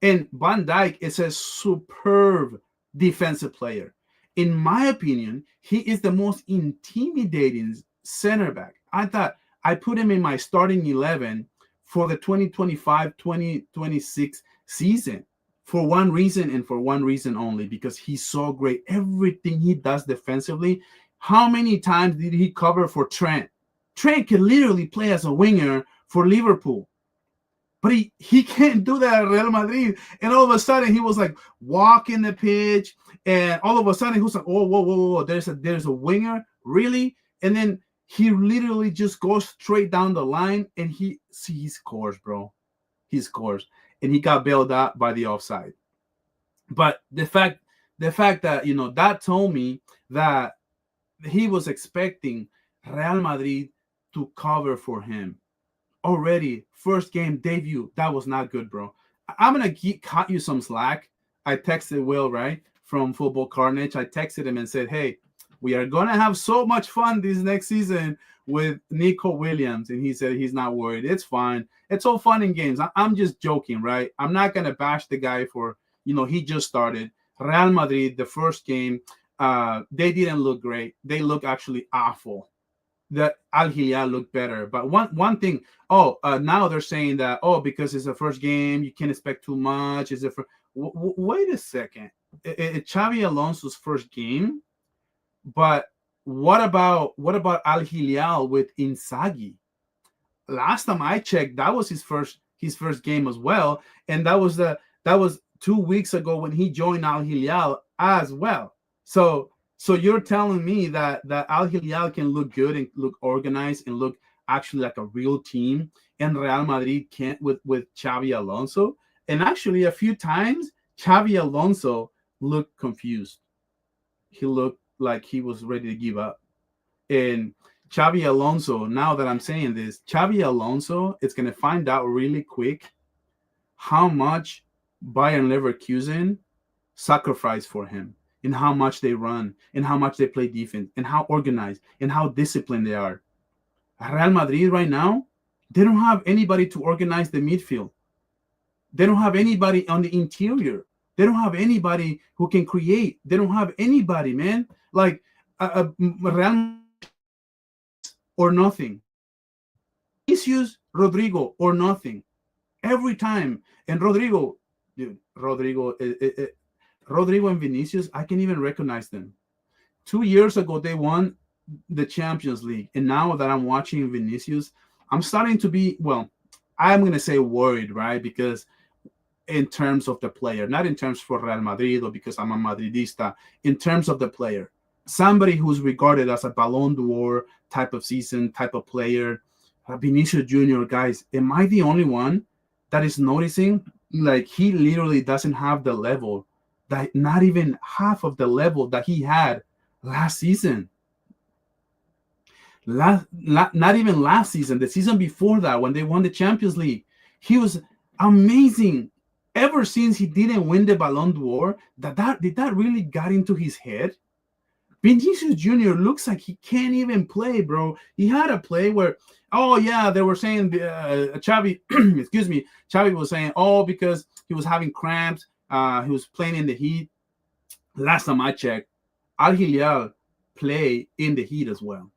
And Van Dijk is a superb defensive player. In my opinion, he is the most intimidating center back. I thought I put him in my starting 11 for the 2025-2026 season for one reason and for one reason only, because he's so great. Everything he does defensively. How many times did he cover for Trent? Trent can literally play as a winger for Liverpool, but he can't do that at Real Madrid. And all of a sudden, he was like walking the pitch, and all of a sudden, he was like, "Oh, whoa! There's a winger, really?" And then he literally just goes straight down the line, and he scores, bro. He scores, and he got bailed out by the offside. But the fact that that told me that he was expecting Real Madrid to cover for him already. First game debut, that was not good, bro. I'm gonna cut you some slack. I texted Will, right, from Football Carnage. I texted him and said, "Hey, we are gonna have so much fun this next season with Nico Williams," and he said he's not worried. It's fine. It's all fun in games. I'm just joking, right? I'm not gonna bash the guy for he just started. Real Madrid, the first game. They didn't look great. They look actually awful. The Al Hilal looked better. But one thing, now they're saying that, because it's the first game, you can't expect too much. Wait a second. It's Xavi Alonso's first game, but what about Al Hilal with Inzaghi? Last time I checked, that was his first game as well, and that was 2 weeks ago when he joined Al Hilal as well. So you're telling me that Al Hilal can look good and look organized and look actually like a real team, and Real Madrid can't with Xavi Alonso? And actually, a few times, Xavi Alonso looked confused. He looked like he was ready to give up. And Xavi Alonso, now that I'm saying this, Xavi Alonso is going to find out really quick how much Bayern Leverkusen sacrificed for him, and how much they run, and how much they play defense, and how organized, and how disciplined they are. Real Madrid right now, they don't have anybody to organize the midfield. They don't have anybody on the interior. They don't have anybody who can create. They don't have anybody, man. Like Real or nothing. Vinicius, Rodrigo or nothing. Every time. And Rodrigo and Vinicius, I can't even recognize them. 2 years ago, they won the Champions League. And now that I'm watching Vinicius, I'm starting to be, I'm going to say worried, right? Because in terms of the player, not in terms for Real Madrid or because I'm a Madridista, in terms of the player, somebody who's regarded as a Ballon d'Or type of season, type of player, Vinicius Jr., guys, am I the only one that is noticing like he literally doesn't have the level, that not even half of the level that he had last season? Not even last season, the season before that, when they won the Champions League, he was amazing. Ever since he didn't win the Ballon d'Or, did that really got into his head? Vinicius Jr. looks like he can't even play, bro. He had a play where, oh yeah, they were saying Xavi, excuse me, Xavi was saying, oh, because he was having cramps, he was playing in the heat. Last time I checked, Al Hilal play in the heat as well,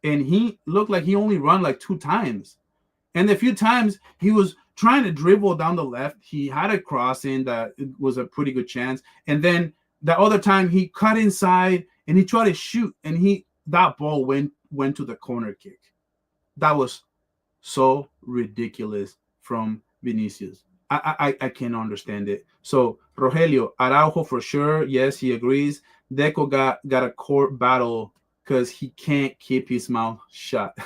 and he looked like he only run like 2 times, and the few times he was trying to dribble down the left, he had a crossing that was a pretty good chance, and then the other time he cut inside and he tried to shoot, and that ball went to the corner kick. That was so ridiculous from Vinicius. I can't understand it. So Rogelio Araujo for sure. Yes, he agrees. Deco got a court battle because he can't keep his mouth shut.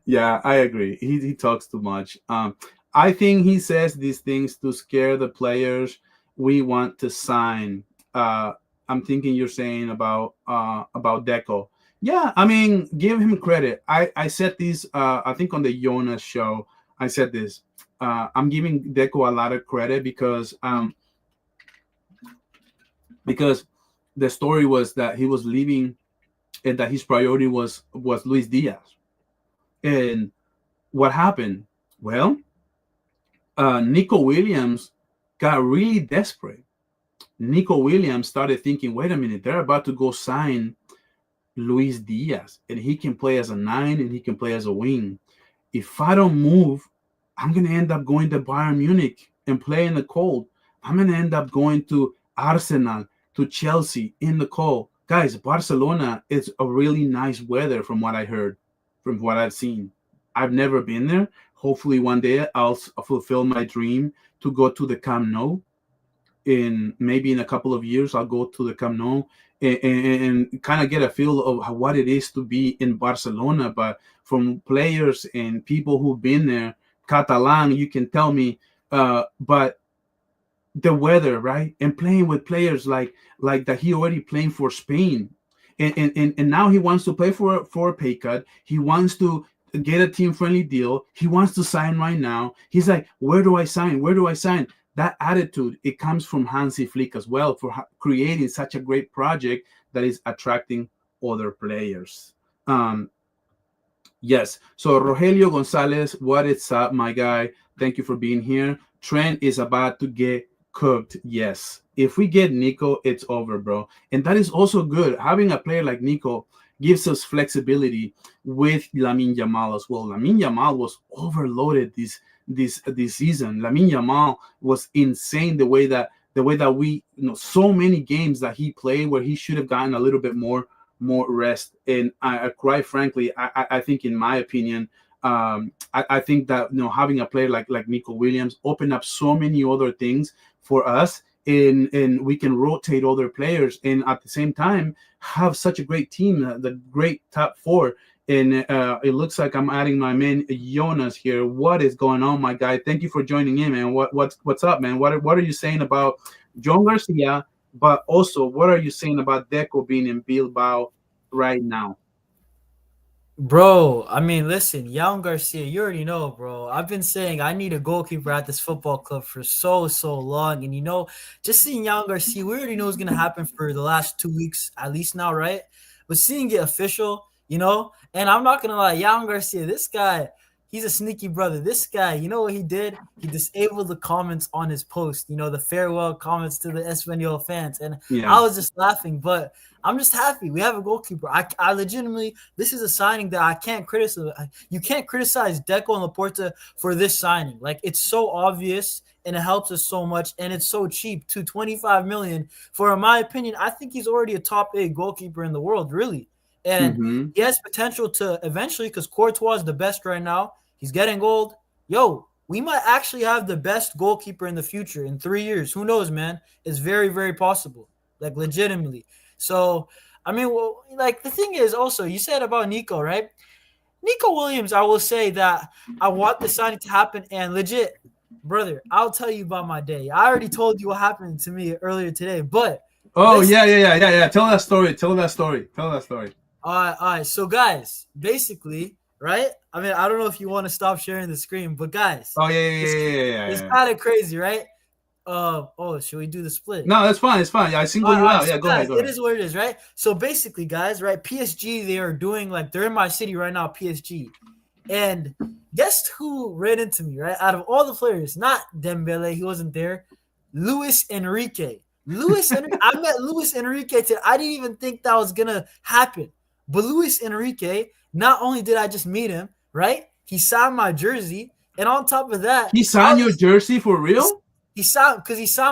Yeah, I agree. He talks too much. I think he says these things to scare the players we want to sign. I'm thinking you're saying about Deco. Yeah, I mean, give him credit. I said this, I think on the Jonas show, I said this. I'm giving Deco a lot of credit because the story was that he was leaving and that his priority was Luis Diaz. And what happened? Well, Nico Williams got really desperate. Nico Williams started thinking, wait a minute, they're about to go sign Luis Diaz, and he can play as a 9 and he can play as a wing. If I don't move, I'm going to end up going to Bayern Munich and play in the cold. I'm going to end up going to Arsenal, to Chelsea in the cold. Guys, Barcelona is a really nice weather from what I heard, from what I've seen. I've never been there. Hopefully one day I'll fulfill my dream to go to the Camp Nou. Maybe in a couple of years, I'll go to the Camp Nou and kind of get a feel of what it is to be in Barcelona. But from players and people who've been there, Catalan, you can tell me, but the weather, right? And playing with players like that he already playing for Spain. And now he wants to play for a pay cut. He wants to get a team-friendly deal. He wants to sign right now. He's like, where do I sign? Where do I sign? That attitude, it comes from Hansi Flick as well, for creating such a great project that is attracting other players. Yes. So Rogelio Gonzalez, what is up, my guy? Thank you for being here. Trent is about to get cooked. Yes. If we get Nico, it's over, bro. And that is also good. Having a player like Nico gives us flexibility with Lamine Yamal as well. Lamine Yamal was overloaded this season. Lamine Yamal was insane the way that we, so many games that he played where he should have gotten a little bit more rest. And quite frankly, I think, in my opinion, I think that having a player like Nico Williams opened up so many other things for us, and we can rotate other players, and at the same time have such a great team, the great top 4. And it looks like I'm adding my man Jonas here. What is going on, my guy? Thank you for joining in, man. What's up, man? What are you saying about Joan Garcia? But also, what are you saying about Deco being in Bilbao right now? Bro, I mean, listen, Joan Garcia, you already know, bro. I've been saying I need a goalkeeper at this football club for so long. And, just seeing Joan Garcia, we already know what's going to happen for the last 2 weeks, at least now, right? But seeing it official, and I'm not going to lie, Joan Garcia, this guy, he's a sneaky brother. This guy, you know what he did? He disabled the comments on his post, the farewell comments to the Espanyol fans. And yeah. I was just laughing, but I'm just happy we have a goalkeeper. I legitimately, this is a signing that I can't criticize. You can't criticize Deco and Laporta for this signing. Like, it's so obvious and it helps us so much, and it's so cheap too. 25 million for, in my opinion, I think he's already a top 8 goalkeeper in the world, really. And he has potential to eventually, because Courtois is the best right now. He's getting old. We might actually have the best goalkeeper in the future in 3 years. Who knows, man? It's very, very possible. Like, legitimately. So, I mean, the thing is also, you said about Nico, right? Nico Williams, I will say that I want the signing to happen, and legit, brother, I'll tell you about my day. I already told you what happened to me earlier today, but... Oh, yeah. Tell that story. All right. So, guys, basically, right? I mean, I don't know if you want to stop sharing the screen, but guys, Oh yeah, yeah, it's yeah, yeah, yeah, it's yeah. kind of crazy, right? Should we do the split? No, that's fine. It's fine. Yeah, I single All you right, out. so Yeah, go guys, ahead, go it ahead. is what it is, right? So basically, guys, right? PSG, they are doing like they're in my city right now, PSG, and guess who ran into me, right? Out of all the players, not Dembele, he wasn't there. Luis Enrique. I met Luis Enrique today. I didn't even think that was gonna happen, but Luis Enrique. Not only did I just meet him, right? He signed my jersey, and on top of that, He I signed your was jersey for he, real? he signed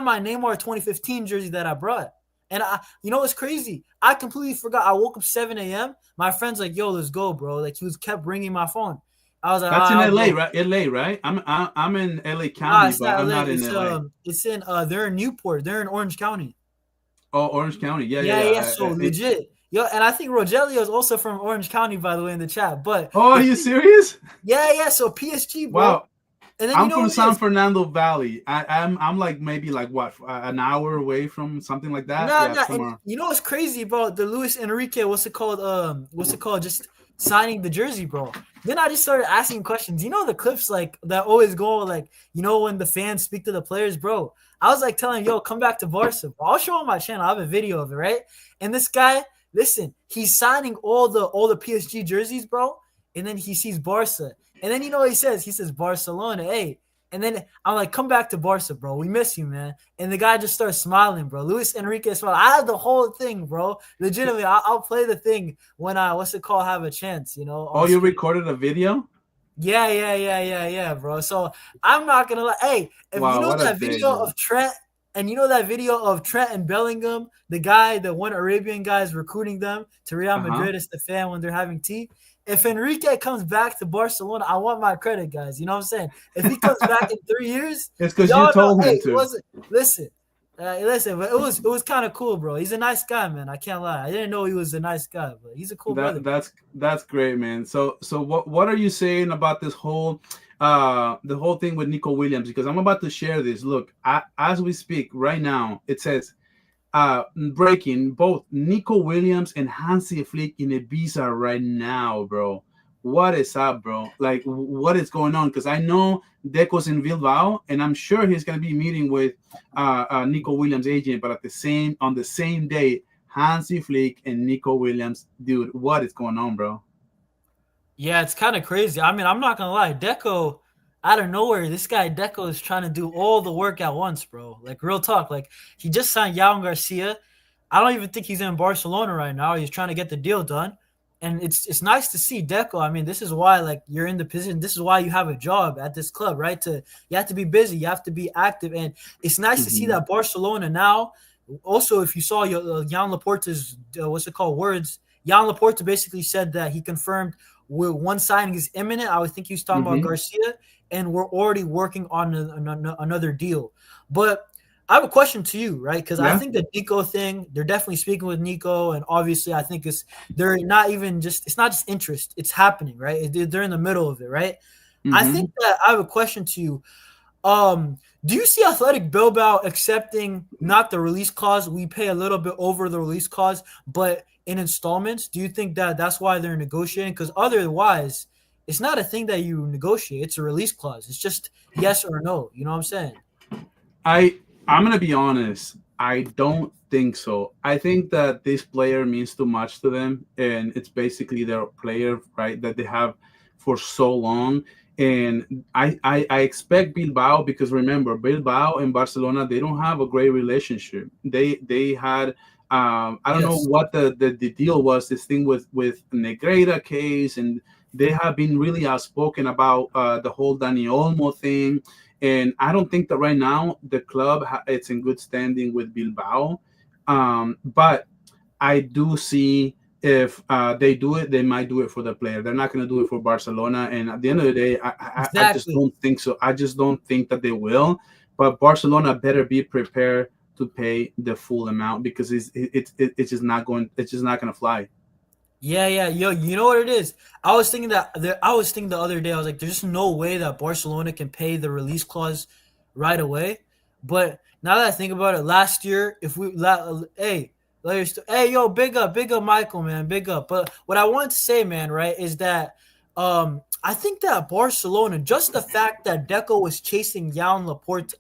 my Neymar 2015 jersey that I brought. And you know what's crazy? I completely forgot. I woke up 7 a.m. My friend's like, "Yo, let's go, bro." Like he was kept ringing my phone. I was like, That's in "I'll LA, go." right? LA, right? I'm in LA Nah, County, it's but not I'm LA. not in LA. It's in they're in Newport. They're in Orange County. Oh, Orange County. Yeah, yeah, Yeah, yeah. yeah. So legit. Yo, and I think Rogelio is also from Orange County, by the way, in the chat. But Oh, are the you thing, serious? yeah, yeah. So PSG, bro. Wow. And then you I'm know from what it San is? Fernando Valley. I'm like maybe like what an hour away from something like that. Nah, Yeah, nah. And somewhere. you know what's crazy about the Luis Enrique? What's it called? What's it called? Just signing the jersey, bro. Then I just started asking questions. You know the clips like that always go like when the fans speak to the players, bro. I was like telling him, yo, come back to Barca. Bro. I'll show on my channel. I have a video of it, right? And this guy, listen, he's signing all the PSG jerseys, bro. And then he sees Barca, and then you know what he says? He says Barcelona, hey. And then I'm like, come back to Barca, bro. We miss you, man. And the guy just starts smiling, bro. Luis Enrique smiled. I have the whole thing, bro. Legitimately, I'll play the thing when I have a chance, Oh, on you stream. recorded a video? Yeah, bro. So I'm not gonna lie. Hey, if you Wow, know what a that day, video man. of Trent, and you know that video of Trent and Bellingham, the one Arabian guy is recruiting them to Real Uh-huh. Madrid as the fan when they're having tea. If Enrique comes back to Barcelona, I want my credit, guys. You know what I'm saying? If he comes back in 3 years, It's because you y'all know. told Hey, him it to. wasn't. Listen, but it was kind of cool, bro. He's a nice guy, man. I can't lie. I didn't know he was a nice guy, but he's a cool brother. That's great, man. So what are you saying about this whole the whole thing with Nico Williams? Because I'm about to share this. Look, as we speak right now, it says breaking both Nico Williams and Hansi Flick in Ibiza right now, bro. What is up, bro? Like, what is going on? Because I know Deco's in Bilbao, and I'm sure he's gonna be meeting with Nico Williams' agent. But on the same day, Hansi Flick and Nico Williams, dude, what is going on, bro? Yeah, it's kind of crazy. I mean, I'm not gonna lie, Deco, out of nowhere, this guy Deco is trying to do all the work at once, bro. Like real talk. Like he just signed Joan Garcia. I don't even think he's in Barcelona right now. He's trying to get the deal done. And it's nice to see Deco. I mean, this is why like you're in the position. This is why you have a job at this club, right? You have to be busy, you have to be active, and it's nice to see Mhm. that Barcelona now. Also, if you saw Joan Laporta's what's it called words, Joan Laporta basically said that he confirmed one signing is imminent. I would think he was talking about Mhm. Garcia, and we're already working on another deal. But I have a question to you, right? Because I Yeah. think the Nico thing, they're definitely speaking with Nico, and obviously, I think they're not even it's not just interest, it's happening, right? They're in the middle of it, right? I think Mhm. that I have a question to you. Do you see Athletic Bilbao accepting not the release clause? We pay a little bit over the release clause, but in installments. Do you think that that's why they're negotiating? Because otherwise, it's not a thing that you negotiate. It's a release clause. It's just yes or no. You know what I'm saying? I'm gonna be honest. I don't think so. I think that this player means too much to them, and it's basically their player, right? That they have for so long. And I expect Bilbao, because remember, Bilbao and Barcelona, they don't have a great relationship. They had I don't know Yes. what the deal was. This thing with Negreira case, and they have been really outspoken about the whole Dani Olmo thing. And I don't think that right now the club it's in good standing with Bilbao. But I do see if they do it, they might do it for the player. They're not going to do it for Barcelona. And at the end of the day, I just Exactly. don't think so. I just don't think that they will. But Barcelona better be prepared to pay the full amount, because it's just not going. It's just not going to fly. Yeah. Yo, you know what it is? I was thinking the other day. I was like, there's no way that Barcelona can pay the release clause right away. But now that I think about it, last year, if we, hey, Hey, yo, big up, Michael, man, big up. But what I want to say, man, right, is that I think that Barcelona, just the fact that Deco was chasing Joan Laporta,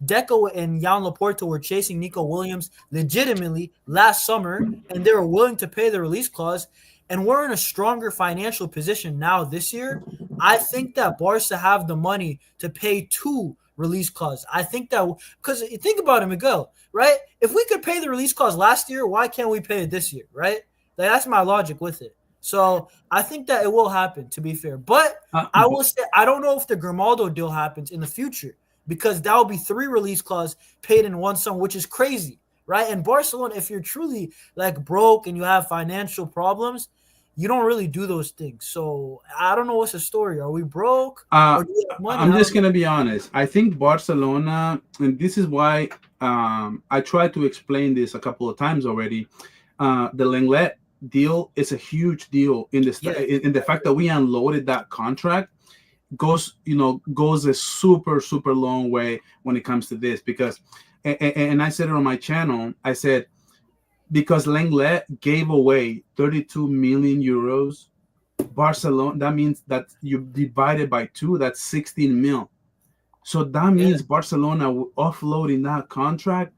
Deco and Joan Laporta were chasing Nico Williams legitimately last summer, and they were willing to pay the release clause, and we're in a stronger financial position now this year. I think that Barca have the money to pay 2 release clause. I think that because think about it, Miguel, right? If we could pay the release clause last year, why can't we pay it this year, right? Like, that's my logic with it. So I think that it will happen, to be fair. But I will say I don't know if the Grimaldo deal happens in the future, because that will be 3 release clause paid in one sum, which is crazy, right? And Barcelona, if you're truly like broke and you have financial problems, you don't really do those things. So I don't know what's the story. Are we broke? Or do we have money? I'm just gonna be honest. I think Barcelona, and this is why I tried to explain this a couple of times already. The Lenglet deal is a huge deal in the fact that we unloaded that contract goes a super long way when it comes to this, because and I said it on my channel. I said, because Lenglet gave away 32 million euros, Barcelona, that means that you divided by 2, that's 16 mil. So that means Barcelona offloading that contract,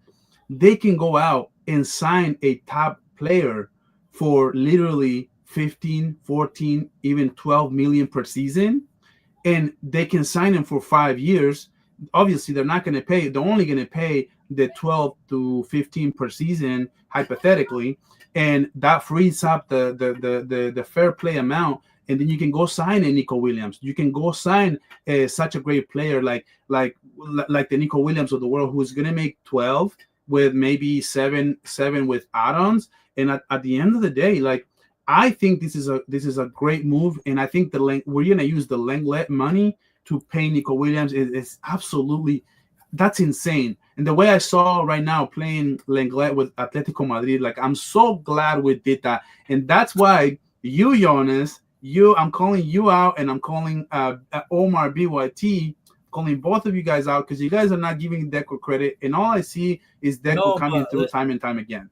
they can go out and sign a top player for literally 15, 14, even 12 million per season, and they can sign him for 5 years. Obviously, they're not going to pay. They're only going to pay the 12 to 15 per season, hypothetically, and that frees up the fair play amount. And then you can go sign a Nico Williams. You can go sign such a great player like the Nico Williams of the world, who's going to make 12 with maybe seven with add-ons. And at the end of the day, like, I think this is a great move, and I think we're going to use the Lenglet money to pay Nico Williams. Is absolutely, that's insane. And the way I saw right now playing Lenglet with Atletico Madrid, like, I'm so glad we did that. And that's why you, Jonas, I'm calling you out, and I'm calling Omar BYT, calling both of you guys out, because you guys are not giving Deco credit, and all I see is Deco coming through time and time again.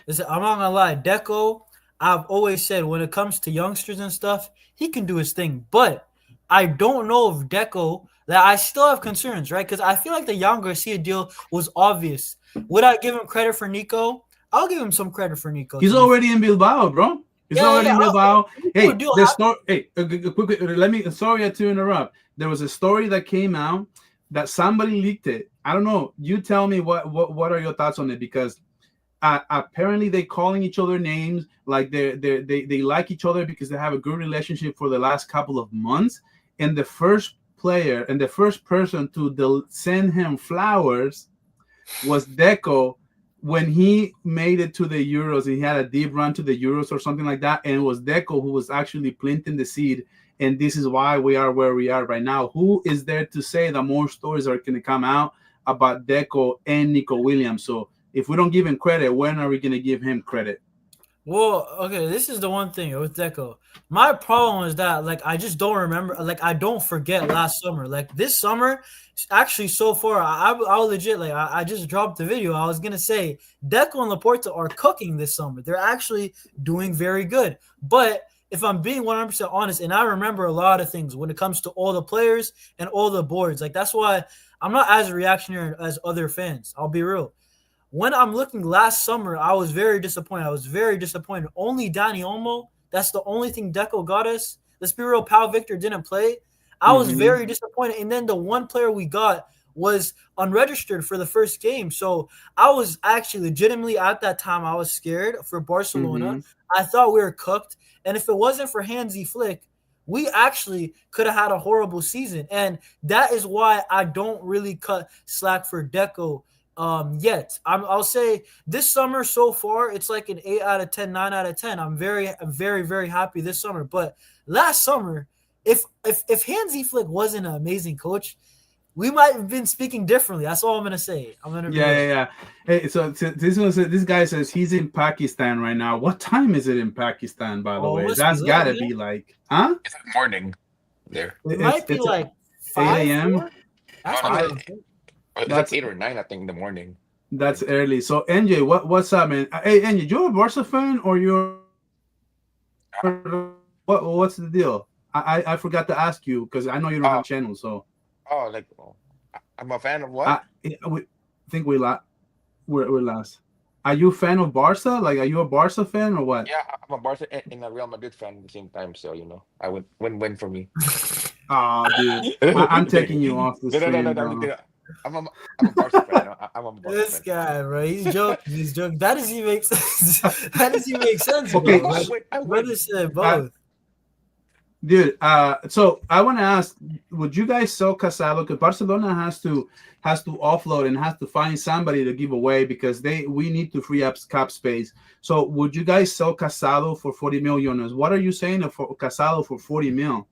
Listen, I'm not gonna lie, Deco, I've always said when it comes to youngsters and stuff, he can do his thing. But I don't know if Deco, that I still have concerns, right? Because I feel like the Joan Garcia deal was obvious. Would I give him credit for Nico? I'll give him some credit for Nico. He's already in Bilbao, bro. He's already in Bilbao. Hey, the story. Hey, sorry to interrupt. There was a story that came out that somebody leaked it. I don't know. You tell me what are your thoughts on it, because apparently they calling each other names, like they like each other because they have a good relationship for the last couple of months. And the first player and the first person to send him flowers was Deco when he made it to the Euros. He had a deep run to the Euros or something like that, and it was Deco who was actually planting the seed. And this is why we are where we are right now. Who is there to say that more stories are going to come out about Deco and Nico Williams? So if we don't give him credit, when are we going to give him credit? Well, okay, this is the one thing with Deco. My problem is that, like, I just don't remember. Like, I don't forget last summer. Like, this summer, actually, so far, I'll legit, like, I just dropped the video. I was going to say, Deco and Laporta are cooking this summer. They're actually doing very good. But if I'm being 100% honest, and I remember a lot of things when it comes to all the players and all the boards. Like, that's why I'm not as reactionary as other fans. I'll be real. When I'm looking last summer, I was very disappointed. Only Dani Olmo, that's the only thing Deco got us. Let's be real, Pau Victor didn't play. I was very disappointed. And then the one player we got was unregistered for the first game. So I was actually legitimately, at that time, I was scared for Barcelona. I thought we were cooked. And if it wasn't for Hansi Flick, we actually could have had a horrible season. And that is why I don't really cut slack for Deco yet. I'll say this summer so far, it's like an 8 out of 10, 9 out of 10. I'm very, very happy this summer. But last summer, if Hansi Flick wasn't an amazing coach, we might have been speaking differently. That's all I'm gonna say. Yeah. Hey, so this guy says he's in Pakistan right now. What time is it in Pakistan, by the way? That's gotta be like, huh? It's like morning there. It might be like 5 a.m. That's It's like 8 or 9, I think, in the morning. That's early. So NJ, what's up, man? Hey NJ, you're a Barca fan or you're what's the deal? I forgot to ask you because I know you don't have Oh, a channel. So like I'm a fan of what? I think we're last. Are you a fan of Barca? Like, are you a Barca fan or what? Yeah, I'm a Barca and a Real Madrid fan at the same time. So I would win for me. Oh, dude, I'm taking you off the No. stream, I'm just bro. kidding. I'm a Barca fan. I'm a Barca This fan. guy, bro, he's joking. He's joking. That doesn't even make sense. That doesn't even make sense, Okay, bro. Like, I brother win. said both. Dude, so I want to ask, would you guys sell Casado? Because Barcelona has to offload and has to find somebody to give away because we need to free up cap space. So would you guys sell Casado for 40 million? What are you saying for Casado for 40 mil?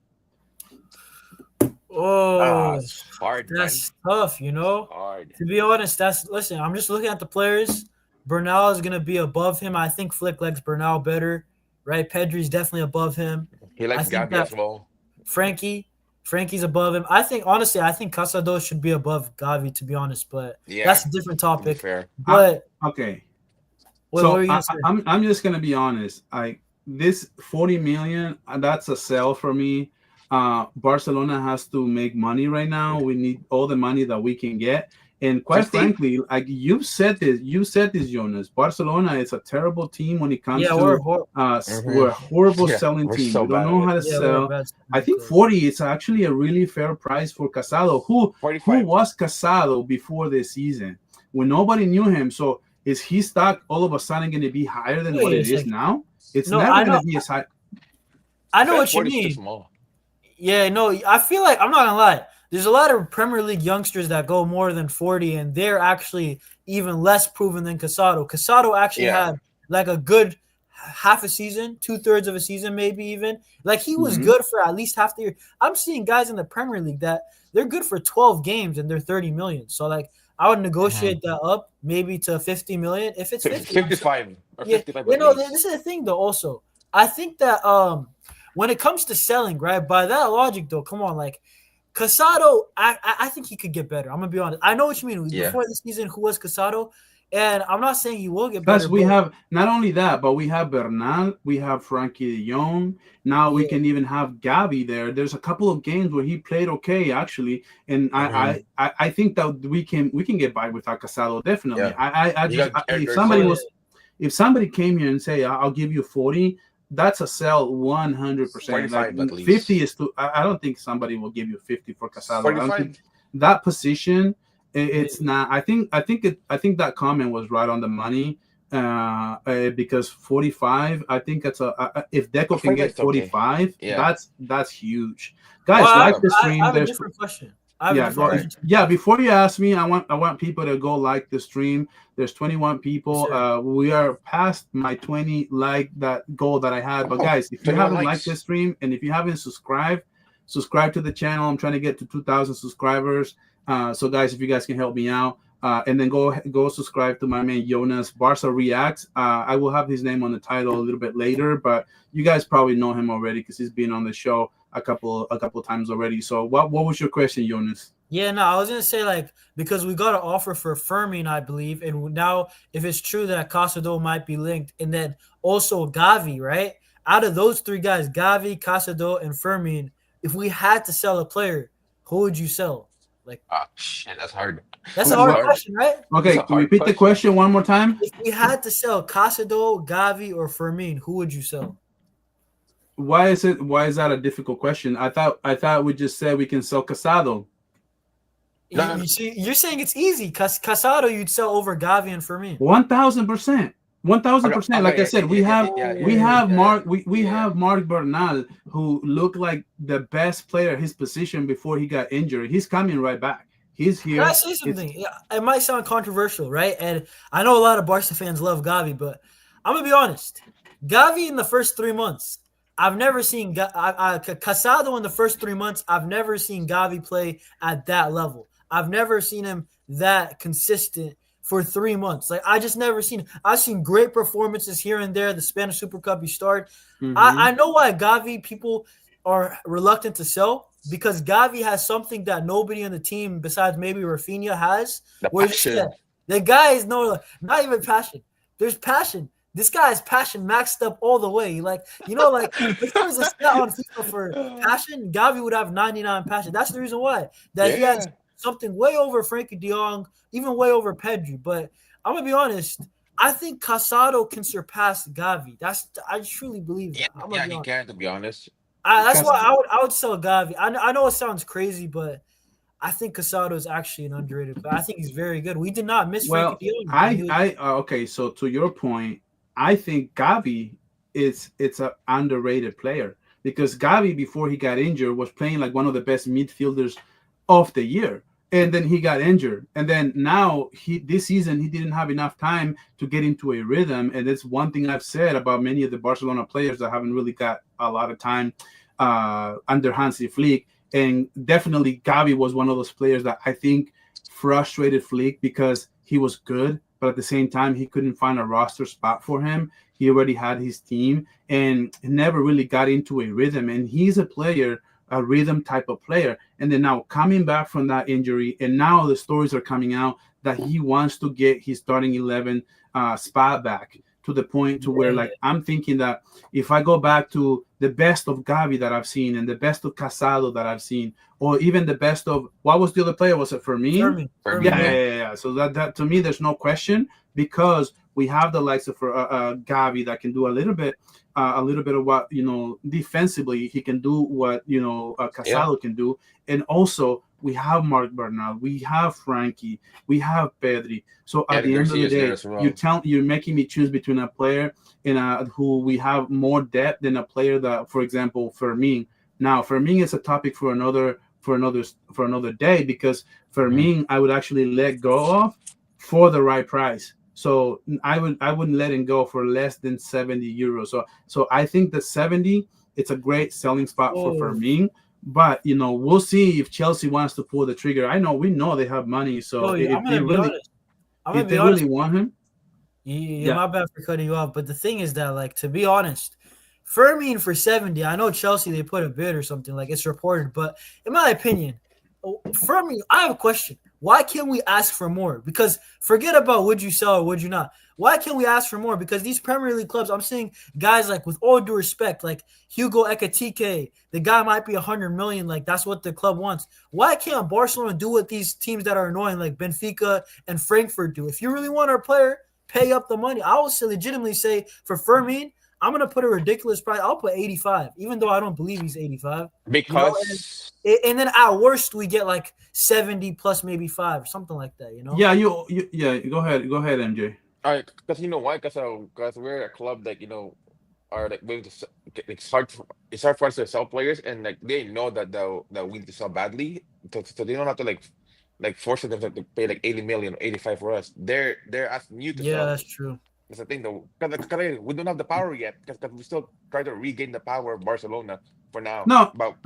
Oh, It's hard, man. that's tough, you know. Hard. To be honest, listen. I'm just looking at the players. Bernal is gonna be above him. I think Flick likes Bernal better, right? Pedri's definitely above him. He likes I think Gavi as well. Frankie's above him. I think Casado should be above Gavi, to be honest, but Yeah, that's a different to be topic. fair. But Okay. what So were you gonna say? I'm just gonna be honest. This 40 million, that's a sell for me. Barcelona has to make money right now. We need all the money that we can get. And quite 50? frankly, like you said this, Jonas. Barcelona is a terrible team when it comes Yeah, to we're a horrible Yeah, selling we're team. so We don't bad know at how it. to yeah, we're sell. bad. I think 40 is actually a really fair price for Casado. Who 45. was Casado before this season when nobody knew him? So is his stock all of a sudden going to be higher than Wait what a it is second. now? It's No, never I going know- to be as high. I know Fed what you 40 is too mean. small. Yeah, no, I feel like I'm not gonna lie. There's a lot of Premier League youngsters that go more than 40, and they're actually even less proven than Casado. Casado actually Yeah. had like a good half a season, 2/3 of a season, maybe even. Like he was Mhm. good for at least half the year. I'm seeing guys in the Premier League that they're good for 12 games and they're 30 million. So like I would negotiate that up maybe to 50 million. If it's 50, 55 or yeah, 55 you at know, least. this is the thing though. Also, I think that when it comes to selling, right? By that logic, though, come on, like Casado, I think he could get better. I'm gonna be honest. I know what you mean. Yeah. Before the season, who was Casado? And I'm not saying he will get Plus, better. we but have not only that, but we have Bernal, we have Frankie de Jong. Now we Yeah. can even have Gavi there. There's a couple of games where he played okay, actually, and I think that we can get by without Casado definitely. Yeah. You got Eric If Garcia. somebody came here and say I'll give you 40, that's a sell 100%. 45 Like at least. 50 is too. I don't think somebody will give you 50 for Casado. I don't 45. think that position. It's not. I think that comment was right on the money. Because 45, I think that's if Deco can get 45, Yeah. that's huge. Guys, Well, like the I stream. have a There's different question. before you ask me, I want people to go like the stream. There's 21 people. Sure. We are past my 20 like that goal that I had. But guys, if you 21 haven't liked likes. the stream and if you haven't subscribe to the channel. I'm trying to get to 2,000 subscribers. So guys, if you guys can help me out, and then go subscribe to my man Jonas Barca Reacts. I will have his name on the title a little bit later, but you guys probably know him already because he's been on the show a couple times already. So what was your question, Jonas? Yeah, no, I was gonna say like because we got an offer for Fermin, I believe, and now if it's true that Casado might be linked, and then also Gavi, right? Out of those three guys, Gavi, Casado, and Fermin, if we had to sell a player, who would you sell? Like, Shit, that's hard. that's a hard question, right? Okay, That's a can you hard repeat the question one more time? If we had to sell Casado, Gavi, or Fermin, who would you sell? Why is that a difficult question? I thought we just said we can sell Casado. You see, you're saying it's easy. Casado, you'd sell over Gavi and Fermin. 1,000%. 1,000%. Like I said, we have Marc Bernal, who looked like the best player at his position before he got injured. He's coming right back. He's here. Can I say something? Yeah, it might sound controversial, right? And I know a lot of Barca fans love Gavi, but I'm gonna be honest. Gavi in the first 3 months, I've never seen Casado in the first 3 months. I've never seen Gavi play at that level. I've never seen him that consistent for 3 months. Like I just never seen. I've seen great performances here and there. The Spanish Super Cup he started. Mhm. I know why Gavi people are reluctant to sell because Gavi has something that nobody on the team besides maybe Rafinha has. The Where passion. The guy is not even passion. There's passion. This guy has passion maxed up all the way. Like, like if there was a stat on FIFA for passion, Gavi would have 99 passion. That's the reason why. That he has Yeah. something way over Frankie de Jong, even way over Pedri. But I'm gonna be honest. I think Casado can surpass Gavi. I truly believe Yeah, that. I'm gonna yeah, be he honest. can, to be honest. That's why Cas- I would sell Gavi. I know it sounds crazy, but I think Casado is actually an underrated player. I think he's very good. We did not miss Frankie Well, de Jong when he was. okay. So to your point, I think Gavi it's a underrated player because Gavi before he got injured was playing like one of the best midfielders of the year, and then he got injured, and then now he this season he didn't have enough time to get into a rhythm, and that's one thing I've said about many of the Barcelona players that haven't really got a lot of time under Hansi Flick, and definitely Gavi was one of those players that I think frustrated Flick because he was good, but at the same time he couldn't find a roster spot for him. He already had his team and never really got into a rhythm. And he's a player, a rhythm type of player. And then now coming back from that injury, and now the stories are coming out that he wants to get his starting 11 spot back to the point to where Yeah, like I'm thinking that if I go back to the best of Gavi that I've seen and the best of Casado that I've seen, or even the best of what was the other player? Was it Fermin? For Fermin, me, Yeah, yeah. yeah, yeah. yeah, yeah. So that to me, there's no question because we have the likes of Gavi that can do a little bit of what defensively he can do what Yeah. Casado can do, and also we have Mark Bernal, we have Frankie, we have Pedri. So Yeah, at the the end of the Garcia is there day, as well. you're making me choose between a player and who we have more depth than a player that, for example, Fermin. Now, Fermin is a topic for another day because Hmm. Fermin I would actually let go of for the right price. So I wouldn't let him go for less than 70 euros. So I think the 70 it's a great selling spot for Oh, Fermin. But we'll see if Chelsea wants to pull the trigger. We know they have money. So yo, I'm if they gonna be really honest. I'm gonna if be they honest really with want him, you. yeah. My bad for cutting you off, but the thing is that, like, to be honest, Fermin for 70. I know Chelsea they put a bid or something like it's reported, but in my opinion, Fermin, I have a question. Why can't we ask for more? Because forget about would you sell or would you not. Why can't we ask for more? Because these Premier League clubs, I'm seeing guys like, with all due respect, like Hugo Ekitike, the guy might be 100 million. Like that's what the club wants. Why can't Barcelona do what these teams that are annoying, like Benfica and Frankfurt, do? If you really want our player, pay up the money. I will say, legitimately say for Fermin, I'm gonna put a ridiculous price. I'll put 85, even though I don't believe he's 85. And, Because and then at worst we get like 70 plus maybe 5 or something like that. Yeah, yeah, go ahead, MJ. because you know why? Because we're a club that are like willing to it's hard for us to sell players, and like they know that we need to sell badly, so they don't have to like force them to pay like 80 million, 85 for us. They're asking you to Yeah, sell. that's true. That's the thing though, because we don't have the power yet, because we still try to regain the power of Barcelona for now. No, But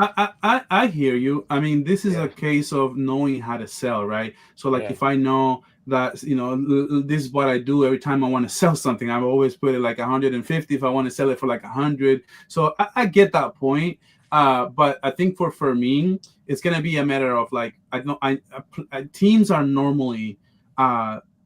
I hear you. I mean, this is a yeah, case of knowing how to sell, right? So, like, yeah, if I know that this is what I do every time I want to sell something, I always put it like 150 if I want to sell it for like 100. So I get that point. But I think for me, it's gonna be a matter of like I know teams are normally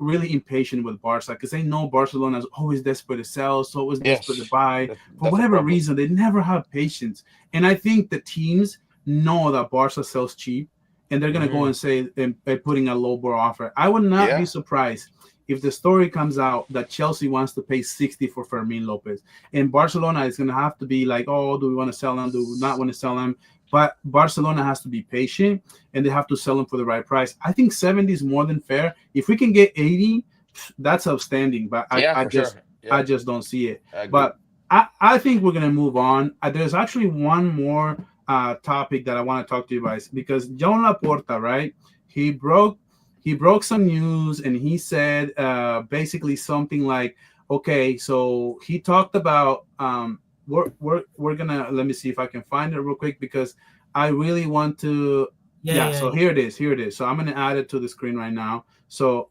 really impatient with Barca because they know Barcelona is always desperate to sell, so always desperate to yes, buy. For that's a whatever problem. reason, they never have patience. And I think the teams know that Barca sells cheap, and they're gonna go Hmm. and say and putting a low bar offer. I would not be Yeah, surprised if the story comes out that Chelsea wants to pay 60 for Fermin Lopez, and Barcelona is gonna have to be like, oh, do we want to sell him? Do we not want to sell him? But Barcelona has to be patient, and they have to sell him for the right price. I think 70 is more than fair. If we can get 80, that's outstanding. But I, yeah, I for just sure. I Yeah, just don't see it. I agree. But I think we're gonna move on. There's actually one more topic that I want to talk to you guys because Joan Laporta, right? He broke he broke some news and he said basically something like, okay, so he talked about we're gonna let me see if I can find it real quick because I really want to. Yeah, Yeah, yeah, so yeah. here it is. So I'm gonna add it to the screen right now. So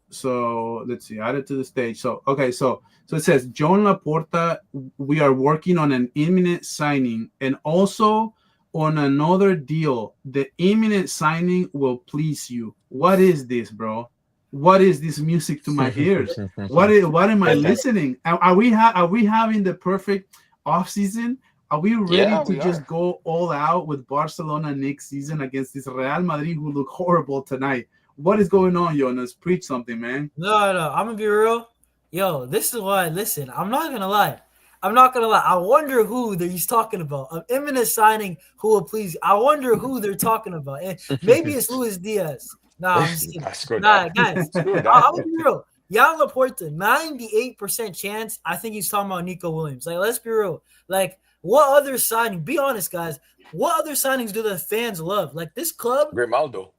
let's see, add it to the stage. So okay, so it says Joan Laporta, we are working on an imminent signing and also on another deal. The imminent signing will please you. What is this, bro? what is this music to my ears? What am I listening? Are we having the perfect off season? Are we ready Yeah, to we just are. go all out with Barcelona next season against this Real Madrid who look horrible tonight? What is going on, Jonas? Preach something, man. No, I'm gonna be real. Yo, this is why. Listen, I'm not gonna lie. I'm not gonna lie. I wonder who that he's talking about. An imminent signing who will please. I wonder who they're talking about. And maybe it's Luis Diaz. Nah, I'm just kidding. Screw Nah, that. guys, Screw I'm that. gonna be real. Jan Laporta, 98% chance. I think he's talking about Nico Williams. Like, let's be real. Like, what other signing? Be honest, guys. What other signings do the fans love? Like this club? Grimaldo.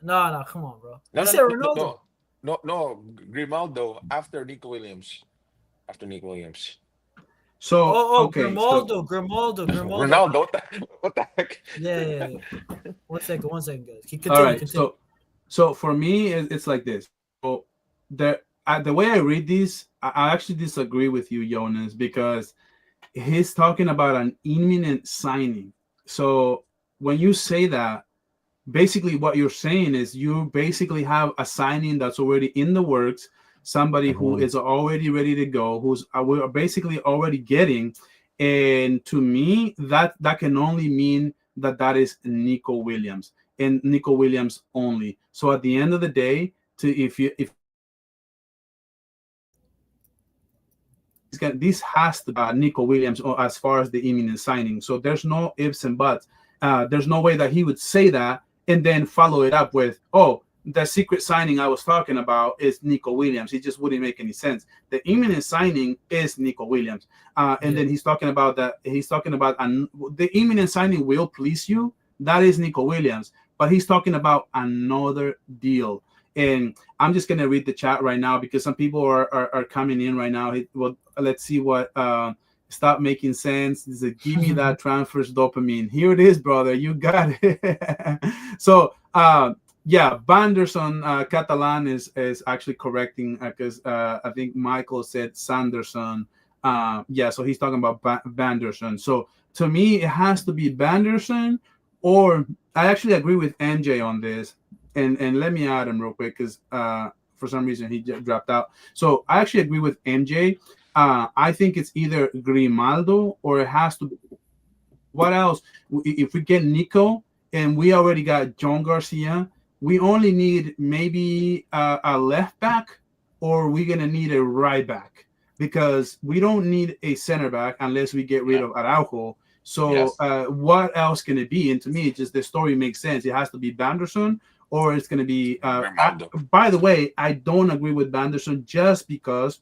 No, come on, bro. No, You no, said no, no, Ronaldo. no, no. Grimaldo after Nico Williams. After Nico Williams. So okay, so Grimaldo. Ronaldo. What the heck? Yeah. 1 second, guys. all Continue. right, so for me, it's like this. So the way I read this, I actually disagree with you, Jonas, because he's talking about an imminent signing. So when you say that, basically what you're saying is you basically have a signing that's already in the works, somebody who is already ready to go, who's we're basically already getting. And to me, that can only mean that is Nico Williams and Nico Williams only. So at the end of the day, if this has to be Nico Williams as far as the imminent signing. So there's no ifs and buts. There's no way that he would say that and then follow it up with, oh, the secret signing I was talking about is Nico Williams. It just wouldn't make any sense. The imminent signing is Nico Williams. And then he's talking about that. He's talking about the imminent signing will please you. That is Nico Williams. But he's talking about another deal. And I'm just going to read the chat right now because some people are coming in right now. Well, let's see what stop making sense. This is give me that transfers dopamine. Here it is, brother. You got it. So, yeah, Banderson Catalan is actually correcting because I think Michael said Sanderson. Yeah, so he's talking about Banderson. So to me, it has to be Banderson, or I actually agree with MJ on this. And let me add him real quick because for some reason he dropped out. So I actually agree with MJ. I think it's either Grimaldo or it has to be. What else? If we get Nico and we already got Joan Garcia, we only need maybe a left back, or we're gonna need a right back because we don't need a center back unless we get rid of Araujo. So what else can it be? And to me, just the story makes sense. It has to be Banderson, or it's gonna be. By the way, I don't agree with Banderson just because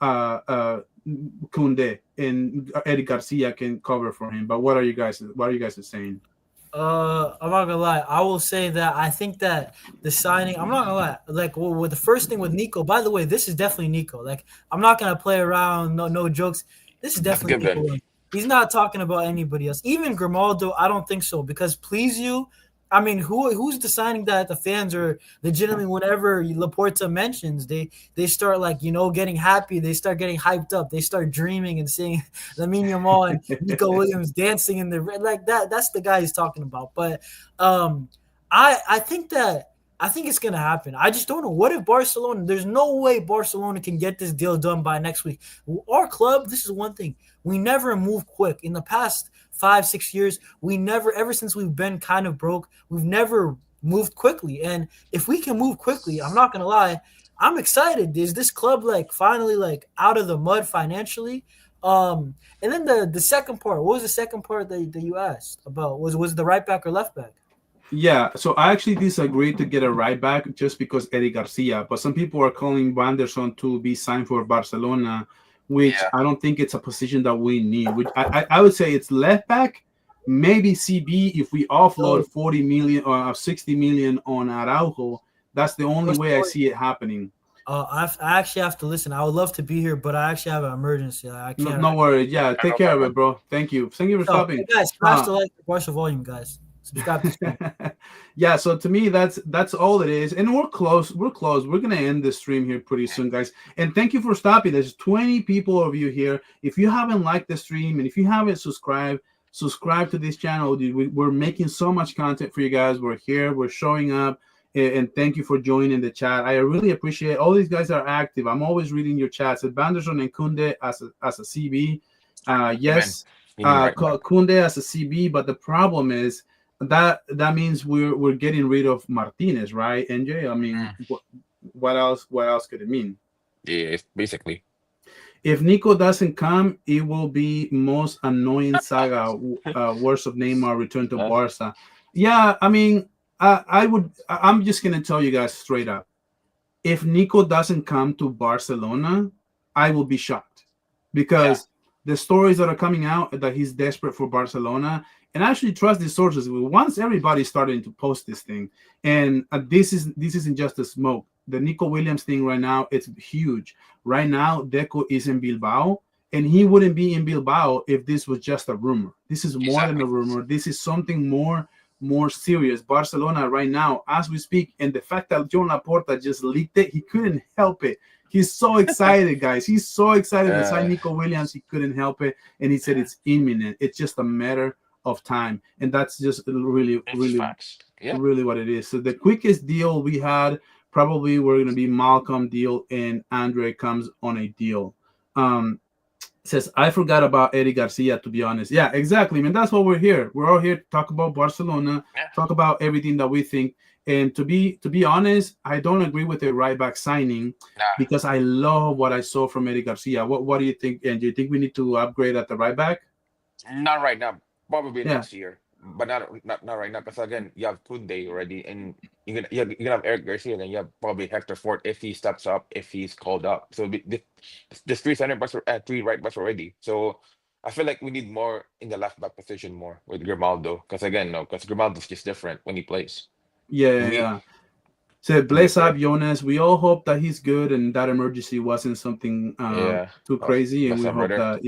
Kunde and Eddie Garcia can cover for him. But what are you guys saying? I'm not gonna lie. I will say that I think that the signing. I'm not gonna lie. Like, with the first thing with Nico. By the way, this is definitely Nico. Like, I'm not gonna play around. No jokes. This is definitely Nico. He's not talking about anybody else. Even Grimaldo, I don't think so. Because please you, I mean, who's deciding that the fans are legitimately, whenever Laporta mentions, they start getting happy. They start getting hyped up. They start dreaming and seeing Lamine Yamal and Nico Williams dancing in the red like that. That's the guy he's talking about. But I think it's gonna happen. I just don't know. What if Barcelona? There's no way Barcelona can get this deal done by next week. Our club, this is one thing. We never move quick. In the past 5-6 years, we never, ever since we've been kind of broke, we've never moved quickly. And if we can move quickly, I'm not gonna lie, I'm excited. Is this club finally out of the mud financially? And then the second part. What was the second part that you asked about? Was the right back or left back? Yeah, so I actually disagree to get a right back just because Eddie Garcia, but some people are calling Banderson to be signed for Barcelona, which I don't think it's a position that we need. Which I would say it's left back, maybe CB if we offload 40 million or 60 million on Araujo. That's the only way I see it happening. I actually have to listen. I would love to be here, but I actually have an emergency. I can't. No worries. Yeah, take care of it, bro. Thank you for stopping. Hey guys, smash the like, watch the volume, guys. Subscribe. Yeah, so to me, that's all it is, and we're close. We're gonna end the stream here pretty soon, guys. And thank you for stopping. There's 20 people of you here. If you haven't liked the stream and if you haven't subscribe to this channel. We're making so much content for you guys. We're here. We're showing up. and thank you for joining the chat. I really appreciate all these guys are active. I'm always reading your chats. Banderson and Kunde as a CB. Amen. Yes, You need right back. Kunde as a CB, but the problem is that means we're getting rid of Martinez, right, NJ? I mean, what else could it mean? Yeah, it's basically. If Nico doesn't come, it will be most annoying saga. Worst of Neymar return to Barca. Yeah, I mean, I'm just gonna tell you guys straight up. If Nico doesn't come to Barcelona, I will be shocked because the stories that are coming out that he's desperate for Barcelona, and I actually trust these sources. Once everybody's starting to post this thing, and this isn't just a smoke. The Nico Williams thing right now, it's huge. Right now, Deco is in Bilbao, and he wouldn't be in Bilbao if this was just a rumor. This is more than a rumor. This is something more serious. Barcelona right now, as we speak, and the fact that Joan Laporta just leaked it, he couldn't help it. He's so excited, guys. He's so excited to sign Nico Williams. He couldn't help it, and he said it's imminent. It's just a matter of time, and that's just really what it is. So the quickest deal we had probably we're going to be Malcolm deal, and Andre comes on a deal. Says, I forgot about Eddie Garcia, to be honest. Yeah, exactly, man. That's what we're here. We're all here to talk about Barcelona, talk about everything that we think. And to be honest, I don't agree with the right back signing because I love what I saw from Eddie Garcia. What do you think? And do you think we need to upgrade at the right back? Not right now. Probably next year, but not right now. Because again, you have Tunde already, and you're gonna have Eric Garcia, and then you have probably Hector Fort if he steps up, if he's called up. So there's three center backs and three right backs already. So I feel like we need more in the left back position more with Grimaldo. Because again, because Grimaldo's just different when he plays. Yeah. So bless up Jonas. We all hope that he's good and that emergency wasn't something too crazy, and we hope that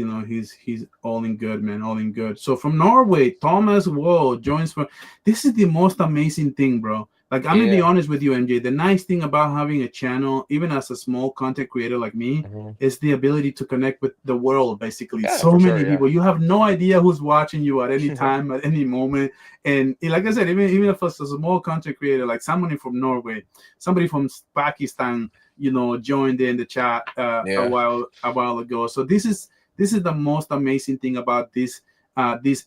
he's all in good, man, all in good. So from Norway, Thomas Woe joins. This is the most amazing thing, bro. Like I'm gonna be honest with you, MJ. The nice thing about having a channel, even as a small content creator like me, is the ability to connect with the world. Basically, so many people. You have no idea who's watching you at any time, at any moment. And like I said, even if it's a small content creator, like somebody from Norway, somebody from Pakistan, joined in the chat a while ago. So this is the most amazing thing about this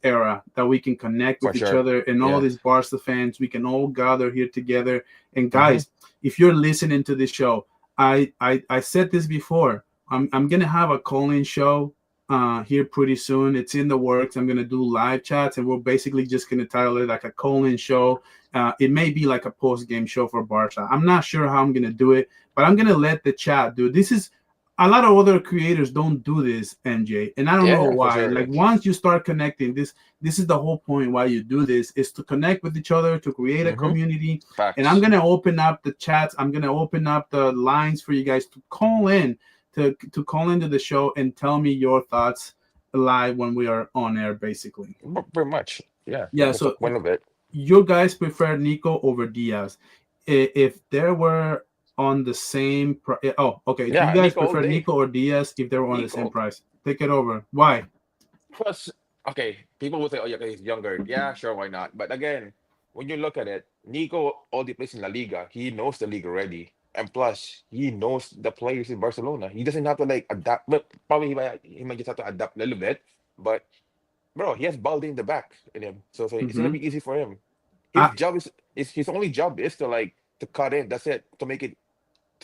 era, that we can connect with each other, and all these Barca fans, we can all gather here together. And guys, if you're listening to this show, I said this before, I'm gonna have a call-in show here pretty soon. It's in the works. I'm gonna do live chats, and we're basically just gonna title it like a call-in show. It may be like a post-game show for Barca. I'm not sure how I'm gonna do it, but I'm gonna let the chat do it. This is a lot of other creators don't do this, NJ, and I don't know why. Like once you start connecting, this is the whole point why you do this, is to connect with each other, to create a community. And I'm gonna open up the chats. I'm gonna open up the lines for you guys to call in, to call into the show and tell me your thoughts live when we are on air, basically. Pretty much, yeah. So one of it. You guys prefer Nico over Diaz? If there were on the same price. Oh, okay. Do you guys prefer Nico or Diaz if they were on the same price? Take it over. Why? Plus, people will say, he's younger. Yeah, sure, why not? But again, when you look at it, Nico already plays in La Liga. He knows the league already. And plus, he knows the players in Barcelona. He doesn't have to adapt. But probably he might just have to adapt a little bit. But, bro, he has Balde in the back in him. So it's going to be easy for him. His only job is to cut in. That's it. To make it.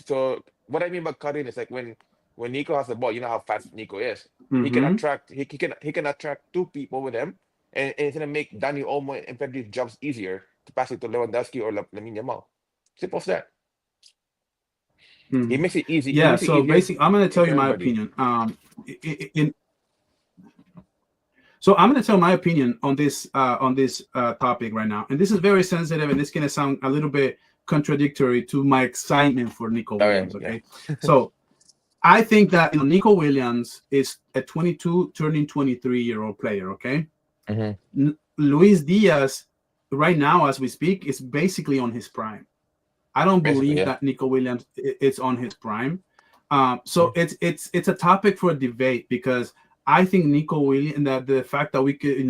So what I mean by cut in is like when Nico has the ball, you know how fast Nico is. He can attract two people with him, and it's gonna make Dani Olmo and Pedri's jobs easier to pass it to Lewandowski or Lamine Yamal. Simple as that. He makes it easy. Yeah. So basically, I'm gonna tell you my opinion. So I'm gonna tell my opinion on this topic right now, and this is very sensitive, and it's gonna sound a little bit contradictory to my excitement for Nico Williams. Okay, so I think that Nico Williams is a 22 turning 23-year-old player. Okay, Luis Diaz right now, as we speak, is basically on his prime. I don't believe that Nico Williams is on his prime. So it's a topic for debate, because I think Nico Williams, that the fact that we could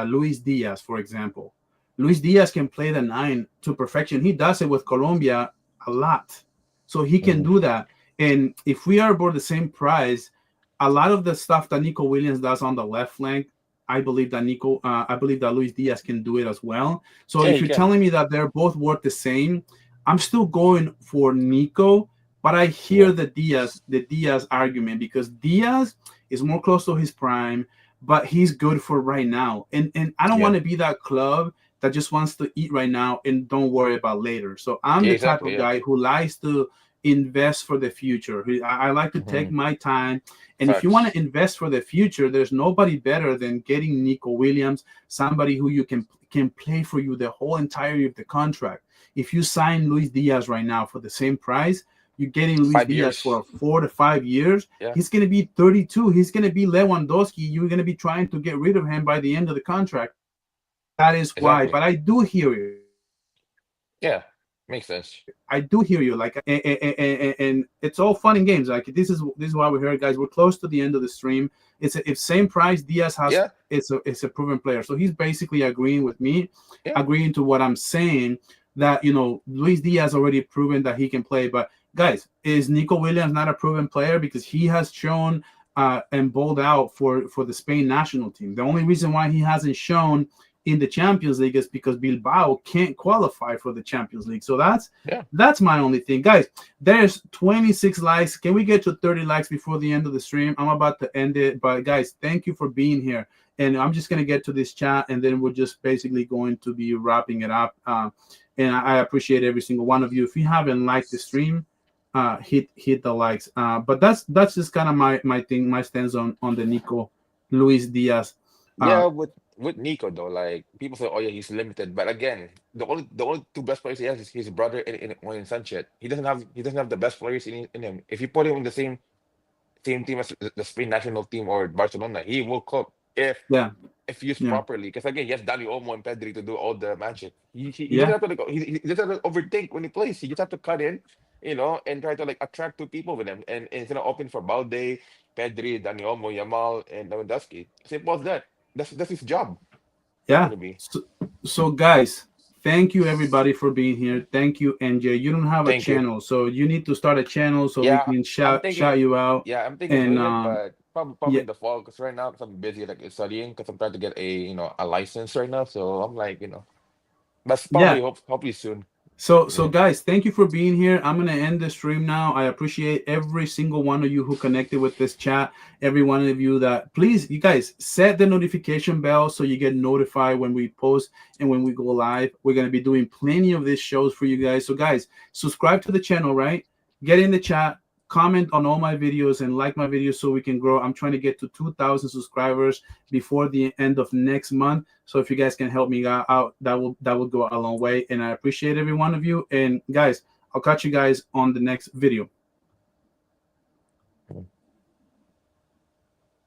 Luis Diaz, for example, Luis Diaz can play the 9 to perfection. He does it with Colombia a lot. So he can do that. And if we are about the same price, a lot of the stuff that Nico Williams does on the left flank, I believe that Luis Diaz can do it as well. So Yeah, if he you're can. telling me that they're both worth the same, I'm still going for Nico, but I hear the Diaz argument, because Diaz is more close to his prime, but he's good for right now. And I don't want to be that club that just wants to eat right now and don't worry about later. So I'm Yeah, the type exactly. of Yeah. guy who likes to invest for the future. I like to take my time. And if you want to invest for the future, there's nobody better than getting Nico Williams, somebody who you can play for you the whole entirety of the contract. If you sign Luis Diaz right now for the same price, you're getting Luis 5 Diaz years. for 4 to 5 years. Yeah. He's going to be 32. He's going to be Lewandowski. You're going to be trying to get rid of him by the end of the contract. That is why. Exactly. But I do hear you. Yeah, makes sense. I do hear you. Like, and it's all fun and games. Like, this is why we're here, guys. We're close to the end of the stream. It's same price. Diaz has. Yeah. It's a proven player. So he's basically agreeing with me, Yeah. agreeing to what I'm saying. That, you know, Luis Diaz already proven that he can play. But guys, is Nico Williams not a proven player? Because he has shown and bowled out for the Spain national team. The only reason why he hasn't shown in the Champions League is because Bilbao can't qualify for the Champions League. So that's my only thing. Guys, there's 26 likes. Can we get to 30 likes before the end of the stream? I'm about to end it. But guys, thank you for being here. And I'm just going to get to this chat, and then we're just basically going to be wrapping it up. And I appreciate every single one of you. If you haven't liked the stream, hit the likes. But that's just kind of my thing, my stance on the Nico Luis Diaz. Yeah, with Nico though, like people say, oh yeah, he's limited. But again, the only two best players he has is his brother in Sanchez. He doesn't have the best players in him. If you put him in the same team as the Spain national team or Barcelona, he will cook if used properly. Because again, he has Dani Olmo and Pedri to do all the magic. He doesn't have to like, he doesn't have to overthink when he plays. He just have to cut in, you know, and try to like attract two people with him. And instead of open for Balde, Pedri, Dani Olmo, Yamal, and Lewandowski. Simple as that. That's his job. Yeah. So guys, thank you everybody for being here. Thank you, NJ. You don't have a channel, so you need to start a channel so we can shout you out. Yeah, I'm thinking but probably in the fall, because right now, because I'm busy like studying, because I'm trying to get a license right now. So I'm like, that's probably hopefully soon. So guys, thank you for being here. I'm gonna end the stream now. I appreciate every single one of you who connected with this chat. Every one of you that, please, you guys, set the notification bell so you get notified when we post and when we go live. We're gonna be doing plenty of these shows for you guys. So guys, subscribe to the channel, right? Get in the chat, comment on all my videos, and like my videos so we can grow. I'm trying to get to 2,000 subscribers before the end of next month. So if you guys can help me out, that will go a long way. And I appreciate every one of you. And guys, I'll catch you guys on the next video.